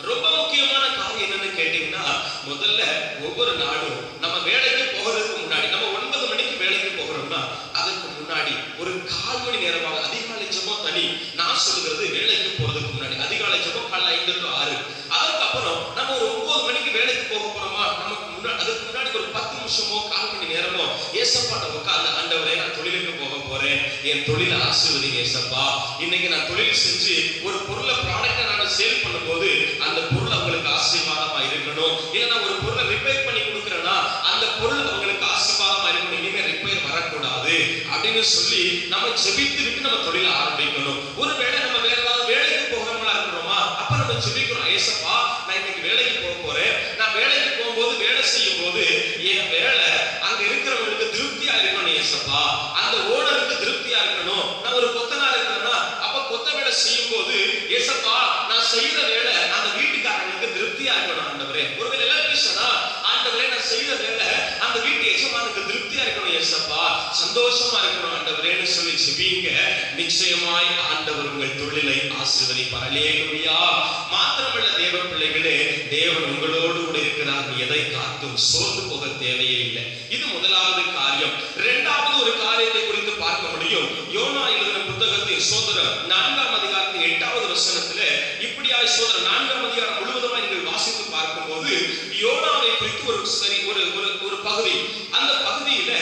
ரொம்ப முக்கியமான காரியம் என்னன்னு கேட்டீங்கன்னா, முதல்ல ஒவ்வொரு நாளும் நம்ம வேலைக்கு போகிறதுக்கு முன்னாடி, நம்ம 9 மணிக்கு வேலைக்கு போகிறோம்னா அதுக்கு முன்னாடி ஒரு 1/4 மணி நேரமாக அதிகாலை ஜெபம் தனி. நான் நான் சொல்லுகிறது வேலைக்கு போறதுக்கு முன்னாடி அதிகாலை ஜெபம் காலை 5 to 6. அதுக்கப்புறம் நம்ம ஒரு 9 மணிக்கு வேலைக்கு போக போறோமா, நமக்கு முன்னாடி அதுக்கு முன்னாடி ஒரு 10 நிமிஷமோ 1/4 மணி நேரமோ ஏசப்பாட்ட உட்கார்ந்து, ஆண்டவரே நான் தொழிலுக்கு போக போறேன், என் தொழிலை ஆசீர்வதிங்க ஏசப்பா. இன்னைக்கு நான் தொழில் செஞ்சு ஒரு பொருளை ப்ராடக்டை நான் சேல் பண்ணும்போது அந்த பொருள் அவங்களுக்கு ஆசீர்வாதமா இருக்கணும். இல்ல நான் ஒரு பொருளை ரிப்பேர் பண்ணி கொடுக்குறேன்னா அந்த பொருள் அவங்களுக்கு ஆசீர்வாதமா இருக்கணும், இனிமே ரிப்பேர் வரக்கூடாது அப்படின்னு சொல்லி நம்ம ஜெபித்து விட்டு நம்ம தொழிலை ஆரம்பிக்கணும். ஒருவேளை நம்ம வேற ஏதாவது வேலைக்கு போகிறவங்களா இருக்கிறோமா, அப்ப நம்ம ஜெபிக்கிறோம், ஏசப்பா நான் இன்னைக்கு வேலைக்கு போக போறேன், நான் வேலைக்கு போகும்போது வேலை செய்யும் போது என் வேலை அங்க இருக்கிறவங்களுக்கு திருப்தியா இருக்கணும் ஏசப்பா, அந்த ஓனருக்கு திருப்தியா இருக்கணும். நான் ஒரு கொத்தனார் இருக்கிறேன்னா அப்ப கொத்த வேலை செய்யும் போது ஏசப்பா நான் செய்யற வேலை அந்த வீட்டுக்காரங்களுக்கு திருப்தியா இருக்கணும் ஆண்டவரே. ஒருவேளை எலக்ட்ரிஷியனா, ஆண்டவரே நான் செய்யற வேலை அந்த வீட்டு எஜமானுக்கு திருப்தியா இருக்கணும் ஏசப்பா, சந்தோஷமா இருக்கணும் ஆண்டவரேன்னு சொல்லி ஜெபிங்க. நிச்சயமாய் ஆண்டவர் உங்கள் தொழிலை ஆசீர்வதிப்பார். அல்லேலூயா. மாத்திரமல்ல தேவ பிள்ளைகளே, தேவன் உங்களோடு கூட இருக்கிறார், எதை காத்தும் சோர்ந்து போக தேவையே இல்லை. இது முதலாவது காரியம். இரண்டாவது ஒரு காரியத்தை குறித்து பார்க்க முடியும். யோனா எழுதின புத்தகத்தின் சோதரர் 4ஆம் அதிகாரத்தின் 8வது வசனத்துல இப்படியாய் சோதரர் 4ஆம் அதிகாரம் முழுவதுமா நீங்கள் வாசித்து பார்க்கும்போது யோனாவை குறித்து ஒரு பகுதி, அந்த பகுதியில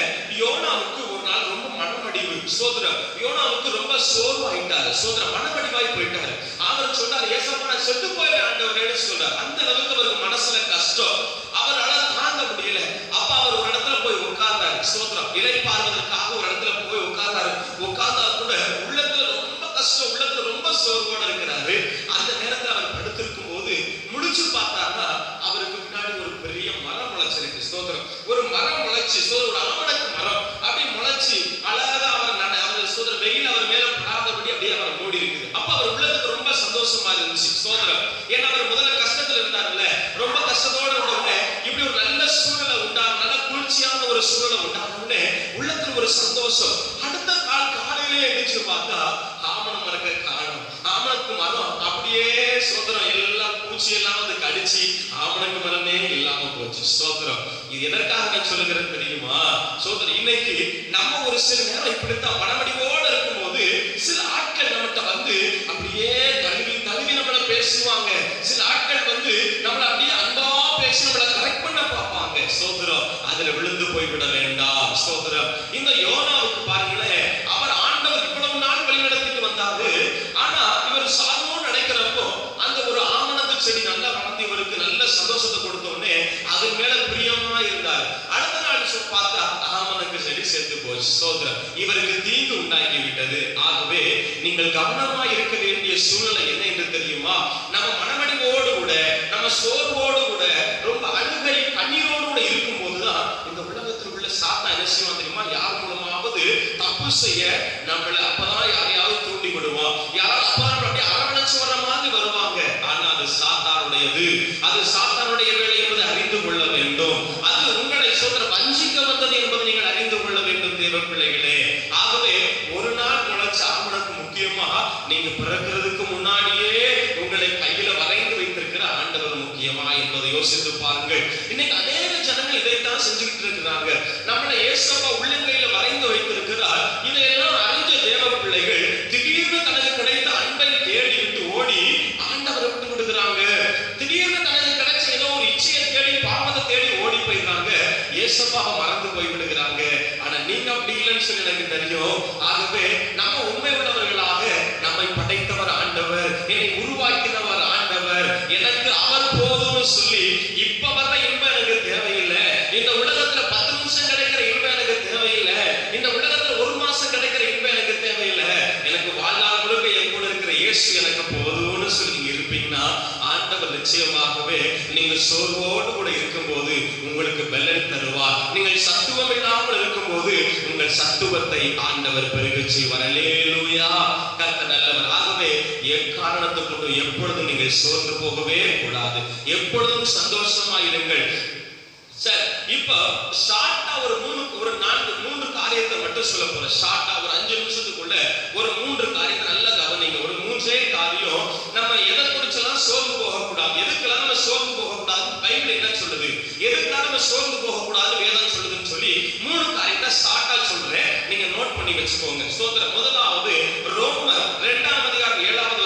யோனாவுக்கு ஒரு நாள் ரொம்ப மனமடிவு. சோதரர் யோனாவுக்கு ரொம்ப சோர்வாயிட்டாரு, சோதரர் மனமடிவாய் போயிட்டாரு. அவர் சொன்னார், ஏசப்பா நான் செத்து போயிடுறேன் ஆண்டவரேன்னு சொல்றார். அந்த அளவுக்கு அவருக்கு மனசுல கஷ்டம், அவரால் தாங்க முடியல. அப்ப அவர் ஒரு இடத்துல போய் உட்கார்ந்தாரு. சோதரம் இளைப்பாறுவதற்காக ஒரு இடத்துல போய் உட்கார்ந்தாரு. உட்கார்ந்தா கூட உள்ளத்துல ரொம்ப கஷ்டம், உள்ளத்துல ரொம்ப சோர்வோட இருக்கிறாரு. அந்த நேரத்துல அவர் படுத்திருக்கும் போது முடிச்சு பார்த்தாருன்னா அவருக்கு பின்னாடி ஒரு பெரிய மரம் முளைச்சிருக்கு. சோதரம் ஒரு மரம் முளைச்சு, ஒரு ஆமணக்கு மரம் அப்படி முளைச்சு அழகா அவர் சோதரம் வெயில் அவர் மேல படாதபடி அப்படியே அவர் மூடி இருக்குது. அப்ப அவர் உள்ளத்துக்கு ரொம்ப சந்தோஷமா இருந்துச்சு. சோதரம் ஏன்னா அவர் முதல்ல கஷ்டத்துல இருந்தாருல்ல, ரொம்ப கஷ்டத்தோட இருந்தவங்க இப்படி ஒரு நல்ல சூழலை உண்டான, நல்ல குளிர்ச்சியான ஒரு சூழலை உண்டானே உள்ளத்துல ஒரு சந்தோஷம். அடுத்த காலையிலே எழுந்திரிச்சு பார்த்தா ஆமண மரத்தை காணும். ஆமணக்கு மரம் அப்படியே சோதரம் எல்லாம் பூச்சி எல்லாம் வந்து கடிச்சு ஆமணக்கு மரமே இல்லாம போச்சு. சோதரம் இது எதற்காக நான் சொல்லுகிறேன் தெரியுமா? சோதரம் இன்னைக்கு நம்ம ஒரு சில நேரம் இப்படித்தான் மனமடிவோட இருக்கும் போது சில ஆட்கள் நம்மகிட்ட வந்து அப்படியே தழுவி நம்மள பேசுவாங்க. சில ஆட்கள் வந்து நம்மள அப்படியே அன்பா பேசி நம்மள கரெக்ட் பண்ண பார்ப்பாங்க. சோதரம் அதுல விழுந்து போய்விட வேண்டாம். சோதரம் இந்த யோனாவுக்கு பாருங்களேன், அவர் ஆண்டவர் இவ்வளவு நாள் வழிநடத்திட்டு வந்தாரு. ஆனா இவர் சாகணும்னு நினைக்கிறப்போ அந்த ஒரு ஆமணக்கு செடி நல்லா வளர்ந்து இவருக்கு நல்ல சந்தோஷத்தை கொடுத்தோடனே அது மேல பிரியமா இருந்தார். அடுத்த நாள் பார்த்தா ஆமணக்கு செடி செத்து போச்சு. சோதரம் இவருக்கு தீங்கு உண்டாக்கி விட்டது. ஆகவே நீங்கள் கவனமா இருக்க வேண்டிய சூழ்நிலை என்ன என்று தெரியுமா? நம்ம மனமடிவோடு கூட, நம்ம சோர்வோடு கூட, ரொம்ப அழுகை கண்ணீரோடு கூட இருக்கும் போதுதான் இந்த உலகத்தில் உள்ள சாத்தா என்ன செய்வான் தெரியுமா? யார் மூலமாவது தப்பு செய்ய நம்மள அப்பதான் யாரையாவது தூண்டி விடுவோம். யாராவது அப்பதான் அப்படியே அரவணைச்சு வர மாதிரி வருவாங்க. ஆனா அது சாத்தானுடையது, அது சாத்தானுடைய வேலை என்பதை அறிந்து கொள்ள வேண்டும். அது உங்களை சோதர வஞ்சிக்க வந்தது என்பதை நீங்கள் அறிந்து கொள்ள வேண்டும் தேவ பிள்ளைகளே. ஆகவே ஒரு நாள் முளைச்ச ஆமணக்கு முக்கியமா நீங்க பிறக்கிறதுக்கு முன்னாடியே உங்களை கையில வரைந்து வைத்திருக்கிற ஆண்டவர் முக்கியமா என்பதை யோசித்து பாருங்கள். இன்னைக்கு அநேக ஜனங்கள் இதைத்தான் செஞ்சுக்கிட்டு இருக்கிறாங்க. நம்மளை ஏசப்பா உள்ளங்கையில வரைந்து வைத்திருக்கிறார். இதையெல்லாம் அறிஞ்ச தேவ பிள்ளைகள் திடீர்னு தனக்கு கிடைத்த அன்பை தேடி விட்டு ஓடி ஆண்டவரை விட்டு விடுகிறாங்க. திடீர்னு தனக்கு கிடைச்ச ஏதோ ஒரு இச்சையை தேடி பாவத்தை தேடி ஓடி போயிடுறாங்க. ஏசப்பாவை மறந்து போய் விடுகிறாங்க. ஆனா நீங்க அப்படி இல்லைன்னு சொல்லி எனக்கு தெரியும். ஆகவே நம்ம உண்மை உள்ளவர்களாக, நம்மை படைத்தவர் ஆண்டவர், என்னை உருவாக்கினவர் ஆண்டவர், எனக்கு அவர் போதும்னு சொல்லி இப்ப வர இன்பம் எனக்கு தேவையில்லை. இந்த உலகத்துல 10 நிமிஷம் கிடைக்கிற இன்பம் எனக்கு தேவையில்லை. இந்த உலகத்துல 1 மாசம் கிடைக்கிற இன்பம் எனக்கு தேவையில்லை. எனக்கு வாழ்நாள் முழுக்க என் கூட இருக்கிற இயேசு எனக்கு போதும்னு சொல்லி நீங்க இருப்பீங்கன்னா ஆண்டவர் நிச்சயமாகவே நீங்க சோர்வோடு கூட இருக்கும்போது உங்களுக்கு பலன் தருவார். நீங்கள் சத்துவம் இல்லாமல் இருக்கும்போது உங்கள் சத்துவத்தை ஆண்டவர் பெருகச் செய்வார். அல்லேலூயா. கர்த்தர் நல்லவர். ஆகவே எக்காரணத்தை கொண்டு எப்பொழுதும் நீங்கள் சோர்ந்து போகவே கூடாது. எப்பொழுதும் சந்தோஷமா இருங்கள். சரி, இப்ப ஷார்ட்டா ஒரு 3 காரியத்தை மட்டும் சொல்ல போறேன். ஷார்ட்டா ஒரு 5 நிமிஷத்துக்குள்ள ஒரு 3 காரியத்தை நல்லா கவனிங்க. ஒரு 3 காரியம் நம்ம எதை குறிச்செல்லாம் சோர்ந்து போகக்கூடாது, எதுக்கெல்லாம் நம்ம சோர்ந்து போகக்கூடாது, பைபிள் என்ன சொல்லுது, எதுக்கெல்லாம் நம்ம சோர்ந்து போகக்கூடாது வேதம் சொல்லுதுன்னு சொல்லி 3 காரியத்தை ஷார்ட்டா சொல்றேன். நீங்க நோட் பண்ணி வச்சுக்கோங்க. ஸ்தோத்திரம். முதலாவது ரோமர் 2ஆம் அதிகாரம்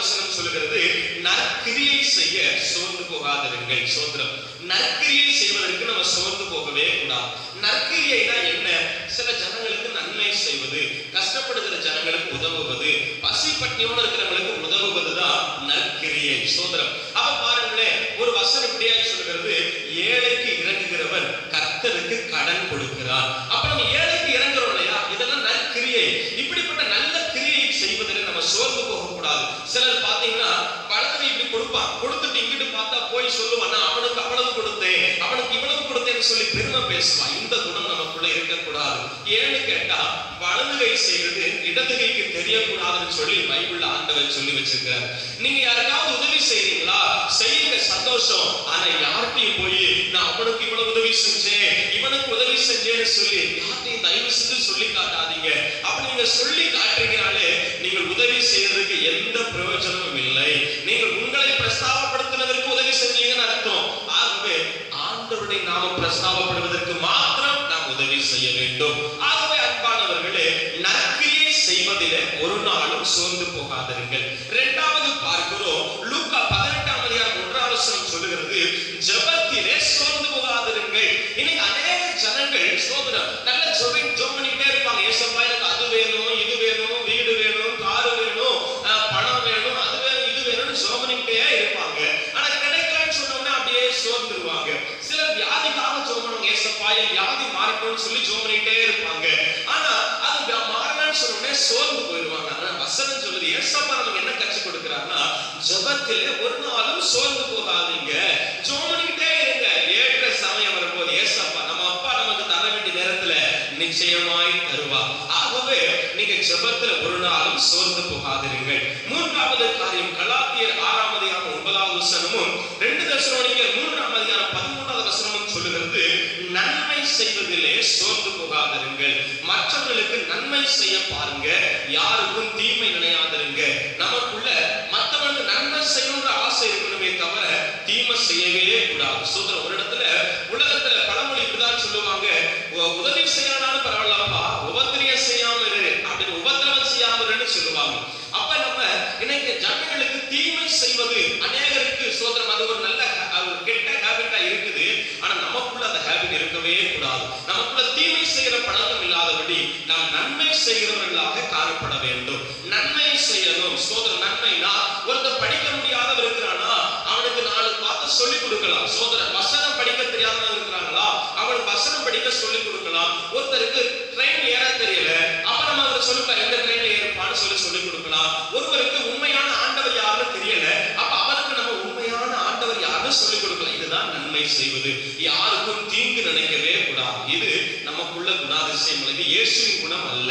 வசனம் சொல்லுகிறது, நற்கிரியை செய்ய சோர்ந்து போகாதிருங்கள். சோத்திரம். நற்கிரியை செய்வதற்கு நம்ம சோர்ந்து போகவே கூடாது. நற்கிரியைனா என்ன? சில ஜனங்களுக்கு நன்மை செய்வது, கஷ்டப்படுகிற ஜனங்களுக்கு உதவுவது, பசி பட்டினியோடு இருக்கிறவங்களுக்கு உதவுவதுதான் நற்கிரியை. சோதரம். அப்ப பாருங்களேன், ஒரு வசனம் இப்படியா சொல்லுகிறது, ஏழைக்கு இறங்குகிறவன் கர்த்தருக்கு கடன் கொடுக்கிறார். அப்ப நம்ம ஏழைக்கு இறங்குறோம் இல்லையா, இதெல்லாம் நற்கிரியை. இப்படிப்பட்ட நல்ல கிரியை செய்வதில் நம்ம சோர்ந்து போக கூடாது. சிலர் பாத்தீங்கன்னா வலது இப்படி கொடுப்பான், கொடுத்துட்டு இங்கிட்டு பார்த்தா போய் சொல்லுவான், நான் அவனுக்கு அவ்வளவு கொடுத்தேன், அவனுக்கு இவ்வளவு கொடுத்தேன்னு சொல்லி பெருமை பேசுவான். இந்த குணம் நமக்குள்ள இருக்கக்கூடாது. ஏன்னு கேட்டா, வலது கை செய்வது இடது கைக்கு தெரியக்கூடாதுன்னு சொல்லி பைபிள்ல ஆண்டவர் சொல்லி வச்சிருக்கிறார். நீங்க யாருக்காவது உதவி செய்றீங்களா, செய்யுங்க, சந்தோஷம். ஆனா யார்கிட்டையும் போய் நான் அவனுக்கு இவ்வளவு உதவி செஞ்சேன், இவனுக்கு உதவி செஞ்சேன்னு சொல்லி யார்கிட்டையும் தயவு செஞ்சு சொல்லி காட்டாதீங்க. அப்படி நீங்க சொல்லி காட்டுறீங்கனாலே நீங்கள் உதவி செய்யறதுக்கு எந்த பிரயோஜனமும் இல்லை. நீங்கள் உங்களை பிரஸ்தாபப்படுத்தினதற்கு உதவி செஞ்சீங்கன்னு அர்த்தம். ஆகவே ஆண்டவருடைய நாம பிரஸ்தாபப்படுவதற்கு மாத்திரம் நாம் உதவி செய்ய வேண்டும். ஆகவே அன்பானவர்களே, நற்கிரியை செய்வதிலே ஒரு நாளும் சோர்ந்து போகாதீர்கள். இரண்டாவது பார்க்கிறோம், லூக்கா 18ஆம் அதிகாரம் 1ஆம் வசனம் சொல்லுகிறது, ஜெபத்திலே சோர்ந்து போகாதீர்கள். இன்னைக்கு அநேக ஜனங்கள் சோதனம் நல்ல ஜெபம் பண்ணிட்டே இருப்பாங்க. ஏசப்பா எனக்கு அது வேணும், இது வேணும், வீடு வேணும், கார் வேணும், பணம் வேணும், அது வேணும், இது வேணும்னு ஜெபம் பண்ணிட்டே இருப்பாங்க. ஆனா கிடைக்கலன்னு சொன்னோம்னா அப்படியே சோர்ந்துருவாங்க. சிலர் வியாதிக்காக ஜெபம் பண்ணுவாங்க, ஏசப்பா என் வியாதி மாறணும்னு சொல்லி ஜெபம் பண்ணிட்டே இருப்பாங்க. ஆனா அது மாறணும்னு சொன்னோம்னா சோர்ந்து போயிடுவாங்க. ஆனா வசனம் சொல்லுது, ஏசப்பா நமக்கு என்ன கற்றுக் கொடுக்கிறார்னா, ஜெபத்திலே ஒரு நாளும் சோர்ந்து போகாதீங்க, ஜெபம் பண்ணிட்டே இருங்க. ஏற்ற சமயம் வரும்போது ஏசப்பா நம்ம அப்பா நமக்கு தர வேண்டிய நேரத்துல நிச்சயமாய் தருவார். ஆகவே நீங்க ஜெபத்துல ஒரு நாளும் சோர்ந்து போகாதீர்கள். மூன்றாவது காரியம், கலாத்தியர் 6ஆம் அதிகாரம் 9ஆவது வசனமும் 2 தெசலோனிக்கேயர் 3ஆம் அதிகாரம் 13ஆவது வசனமும் சொல்லுகிறது, நன்மை செய்வதிலே சோர்ந்து போகாதீர்கள். மற்றவர்களுக்கு நன்மை செய்ய பாருங்க, யாருக்கும் தீமை நினையாதிருங்க. நமக்குள்ள மற்றவங்களுக்கு நன்மை செய்யணும்ன்ற ஆசை இருக்கணுமே தவிர தீமை செய்யவே கூடாது. சோதரன், ஒரு இடத்துல உலகத்துல பழமொழி இப்படிதான் சொல்லுவாங்க, உதவி செய்யறாலும் பரவாயில்லப்பா, உபத்திரியம் செய்யாம இரு அப்படின்னு, உபத்திரவம் செய்யாம இருன்னு சொல்லுவாங்க. அப்ப நம்ம இன்னைக்கு ஜனங்களுக்கு தீமை செய்வது அநேகருக்கு சோதரம் அது ஒரு நல்ல கெட்ட ஹேபிட்டா இருக்குது. ஆனா நமக்குள்ள அந்த ஹேபிட் இருக்கவே கூடாது. நமக்குள்ள தீமை செய்கிற பழக்கம் இல்லாதபடி நாம் நன்மை செய்கிறவர்களாக காணப்பட வேண்டும். நன்மை செய்யணும். சோதரம், நன்மைனா ஒருத்தர் படிக்க முடியாதவர் இருக்கிறானா, அவனுக்கு 4 வார்த்தை சொல்லிக் கொடுக்கலாம். சோதரன், வசனம் படிக்க தெரியாதவங்க இருக்கிறாங்களா, அவனுக்கு வசனம் படிக்க சொல்லிக் கொடுக்கலாம். ஒருத்தருக்கு ட்ரெயின் ஏற தெரியல, அப்ப நம்ம அவருக்கு சொல்லிக்கலாம், எந்த ட்ரெயின்ல ஏறுப்பான்னு சொல்லிக் கொடுக்கலாம். ஒருவருக்கு உண்மையான ஆண்டவர் யாருன்னு தெரியல, அப்ப அவருக்கு நம்ம உண்மையான ஆண்டவர் யாருன்னு சொல்லிக் கொடுக்கலாம். இதுதான் நன்மை செய்வது. யாருக்கும் தீங்கு நினைக்கவே கூடாது. இது நமக்குள்ள குணாதிசயம். இது இயேசுவின் குணம் அல்ல.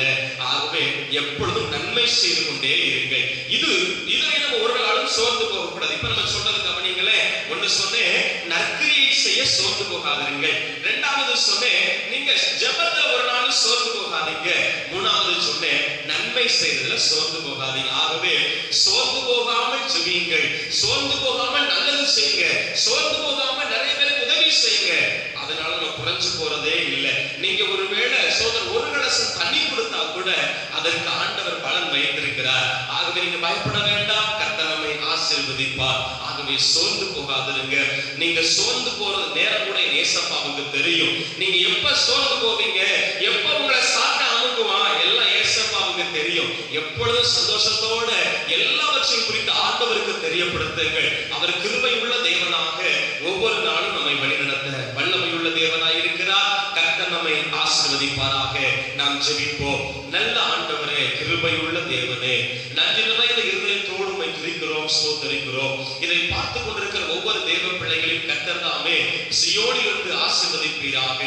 ஆகவே எப்பொழுதும் நன்மை செய்து கொண்டே இருங்கள். இதுவே நம்ம ஒரு நாளும் சோர்ந்து போக கூடாது. இப்ப நம்ம சொன்னது கவனிங்களே. ஒன்னு சொன்னேன், நற்கிரியை செய்ய சோர்ந்து போகாதீர்கள். இரண்டாவது சொன்னேன், நீங்க ஜெபத்துல ஒரு நாள் சோர்ந்து போகாதீங்க. மூணாவது சொன்னேன், நன்மை செய்யறதுல சோர்ந்து போகாதீங்க. ஆகவே சோர்ந்து போகாமல் ஜெபியுங்கள், சோர்ந்து போகாமல் நல்லது செய்யுங்க, சோர்ந்து போகாம நிறைய பேருக்கு உதவி செய்யுங்க. அதனால நம்ம குறைஞ்சு போறதே இல்லை. நீங்க ஒருவேளை சோதர் ஒரு கலசம் தண்ணி கொடுத்தா கூட அதற்கு ஆண்டவர் பலன் வைத்திருக்கிறார். ஆகவே நீங்க பயப்பட வேண்டாம், கர்த்தர் நம்மை ஆசீர்வதிப்பார். ஆகவே சோர்ந்து போகாதீங்க. நீங்க சோர்ந்து போறது நேரம் கூட ஏசப்பாவுக்கு தெரியும். நீங்க எப்ப சோர்ந்து போவீங்க, எப்ப உங்களை சாட்ட அமுக்குவான், எல்லாம் ஏசப்பாவுக்கு தெரியும். எப்பொழுதும் சந்தோஷத்தோட எல்லாவற்றையும் குறித்து ஆண்டவருக்கு தெரியப்படுத்துங்கள். அவர் கிருபை உள்ள தேவனாக ஒவ்வொரு நாளும் நம்மை வழிநடத்த வல்லமையுள்ள தேவனாய் இருக்கிறார். கர்த்தர் நம்மை ஆசீர்வதிப்பாராக. நாம் ஜெபிப்போம். நல்ல ஆண்டவரே, கிருபையுள்ள தேவனே, நன்றி நிறைந்த இருதயத்தோடு உம்மை துதிக்கிறோம், ஸ்தோத்திரிக்கிறோம். இதை பார்த்து கொண்டிருக்கிற ஒவ்வொரு தேவ பிள்ளைகளையும் கர்த்தர் தாமே சீயோனிலிருந்து ஆசீர்வதிப்பீராக.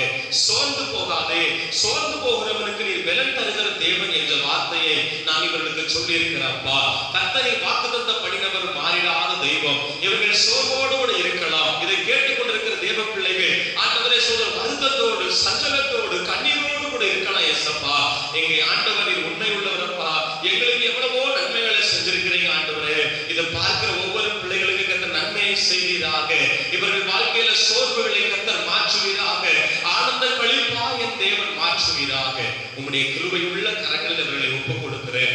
சோர்ந்து போகாதே, சோர்ந்து போகிறவனுக்கு நீர் பலன் தருகிற தேவன் என்ற வார்த்தையை நான் இவர்களுக்கு சொல்லி இருக்கிறப்பா. கர்த்தரை வாக்குத்தத்த படினவர் மாறிடாத தெய்வம். இவர்கள் சோர்வோடு கூட இருக்கலாம். இதை கேட்டுக்கொண்டிருக்கிற தேவ பிள்ளைகள் ஆண்டவரே சோதர் வருத்தத்தோடு, சஞ்சலத்தோடு, கண்ணீரோடு கூட இருக்கலாம். ஏசப்பா, எங்க ஆண்டவரின் உண்மை உள்ளவரப்பா, எங்களுக்கு எவ்வளவோ நன்மைகளை செஞ்சிருக்கிறீங்க ஆண்டவரே. இதை பார்க்கிற ஒவ்வொரு பிள்ளைகளுக்கு கர்த்தர் நன்மையை செய்வீராக. இவர்கள் வாழ்க்கையில சோர்வுகளை கர்த்தர் மாற்றுவீராக. ஆனந்த களிப்பா என் தேவன் மாற்றுவீராக. உம்முடைய கிருபையுள்ள கரங்களில் இவர்களை ஒப்புக் கொடுக்கிறேன்.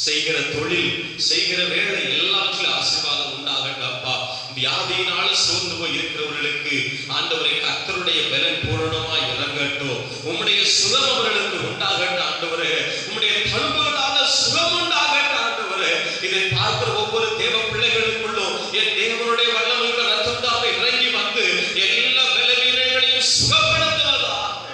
செய்கிற தொழில், செய்கிற வேலை எல்லாத்திலும் ஆசீர்வாதம் உண்டாகட்டும் அப்பா. வியாதியினால சோர்ந்து போய் இருக்கிறவர்களுக்கு ஆண்டவரே கர்த்தருடைய பலன் பூரணமாய் இறங்கட்டும். உம்முடைய சுகம் அவர்களுக்கு உண்டாகட்டும் ஆண்டவரே. உம்முடைய தழும்புகளான சுகம் உண்டாகட்டும் ஆண்டவரே. இதை பார்க்கிற ஒவ்வொரு தேவ பிள்ளைகளுக்குள்ளும் என் தேவனுடைய வல்லமையுள்ள ரத்தம் தாமே இறங்கி வந்து எல்லா பலவீனங்களையும் சுகப்படுத்துவதாக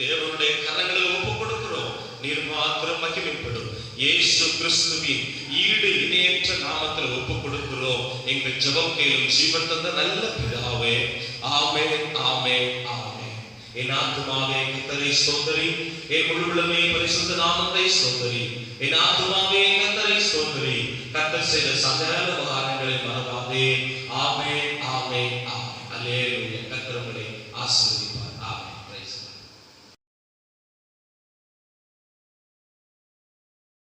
தேவனுடைய கரங்களில் ஒப்புக் கொடுக்கிறோம். நீர் மாத்திரம் மகிமைப்படும். இயேசு கிறிஸ்துவின் ஈடு இணையற்ற நாமத்தில் ஒப்புக் கொடுக்கிறோம். எங்கள் ஜெபம் கேளும் ஜீவன் தந்த நல்ல பிதாவே. ஆமென், ஆமென், ஆமென். என் ஆத்துமாவே கர்த்தரை ஸ்தோத்திரி, என் முழு உள்ளமே பரிசுத்த நாமத்தை ஸ்தோத்திரி. என் ஆத்துமாவே கர்த்தரை ஸ்தோத்திரி, கர்த்தர் செய்த சகல உபகாரங்களை மறவாதே. ஆமென், ஆமென், ஆமென். அல்லேலூயா. கர்த்தர் உங்களை ஆசீர்வதிப்பார்.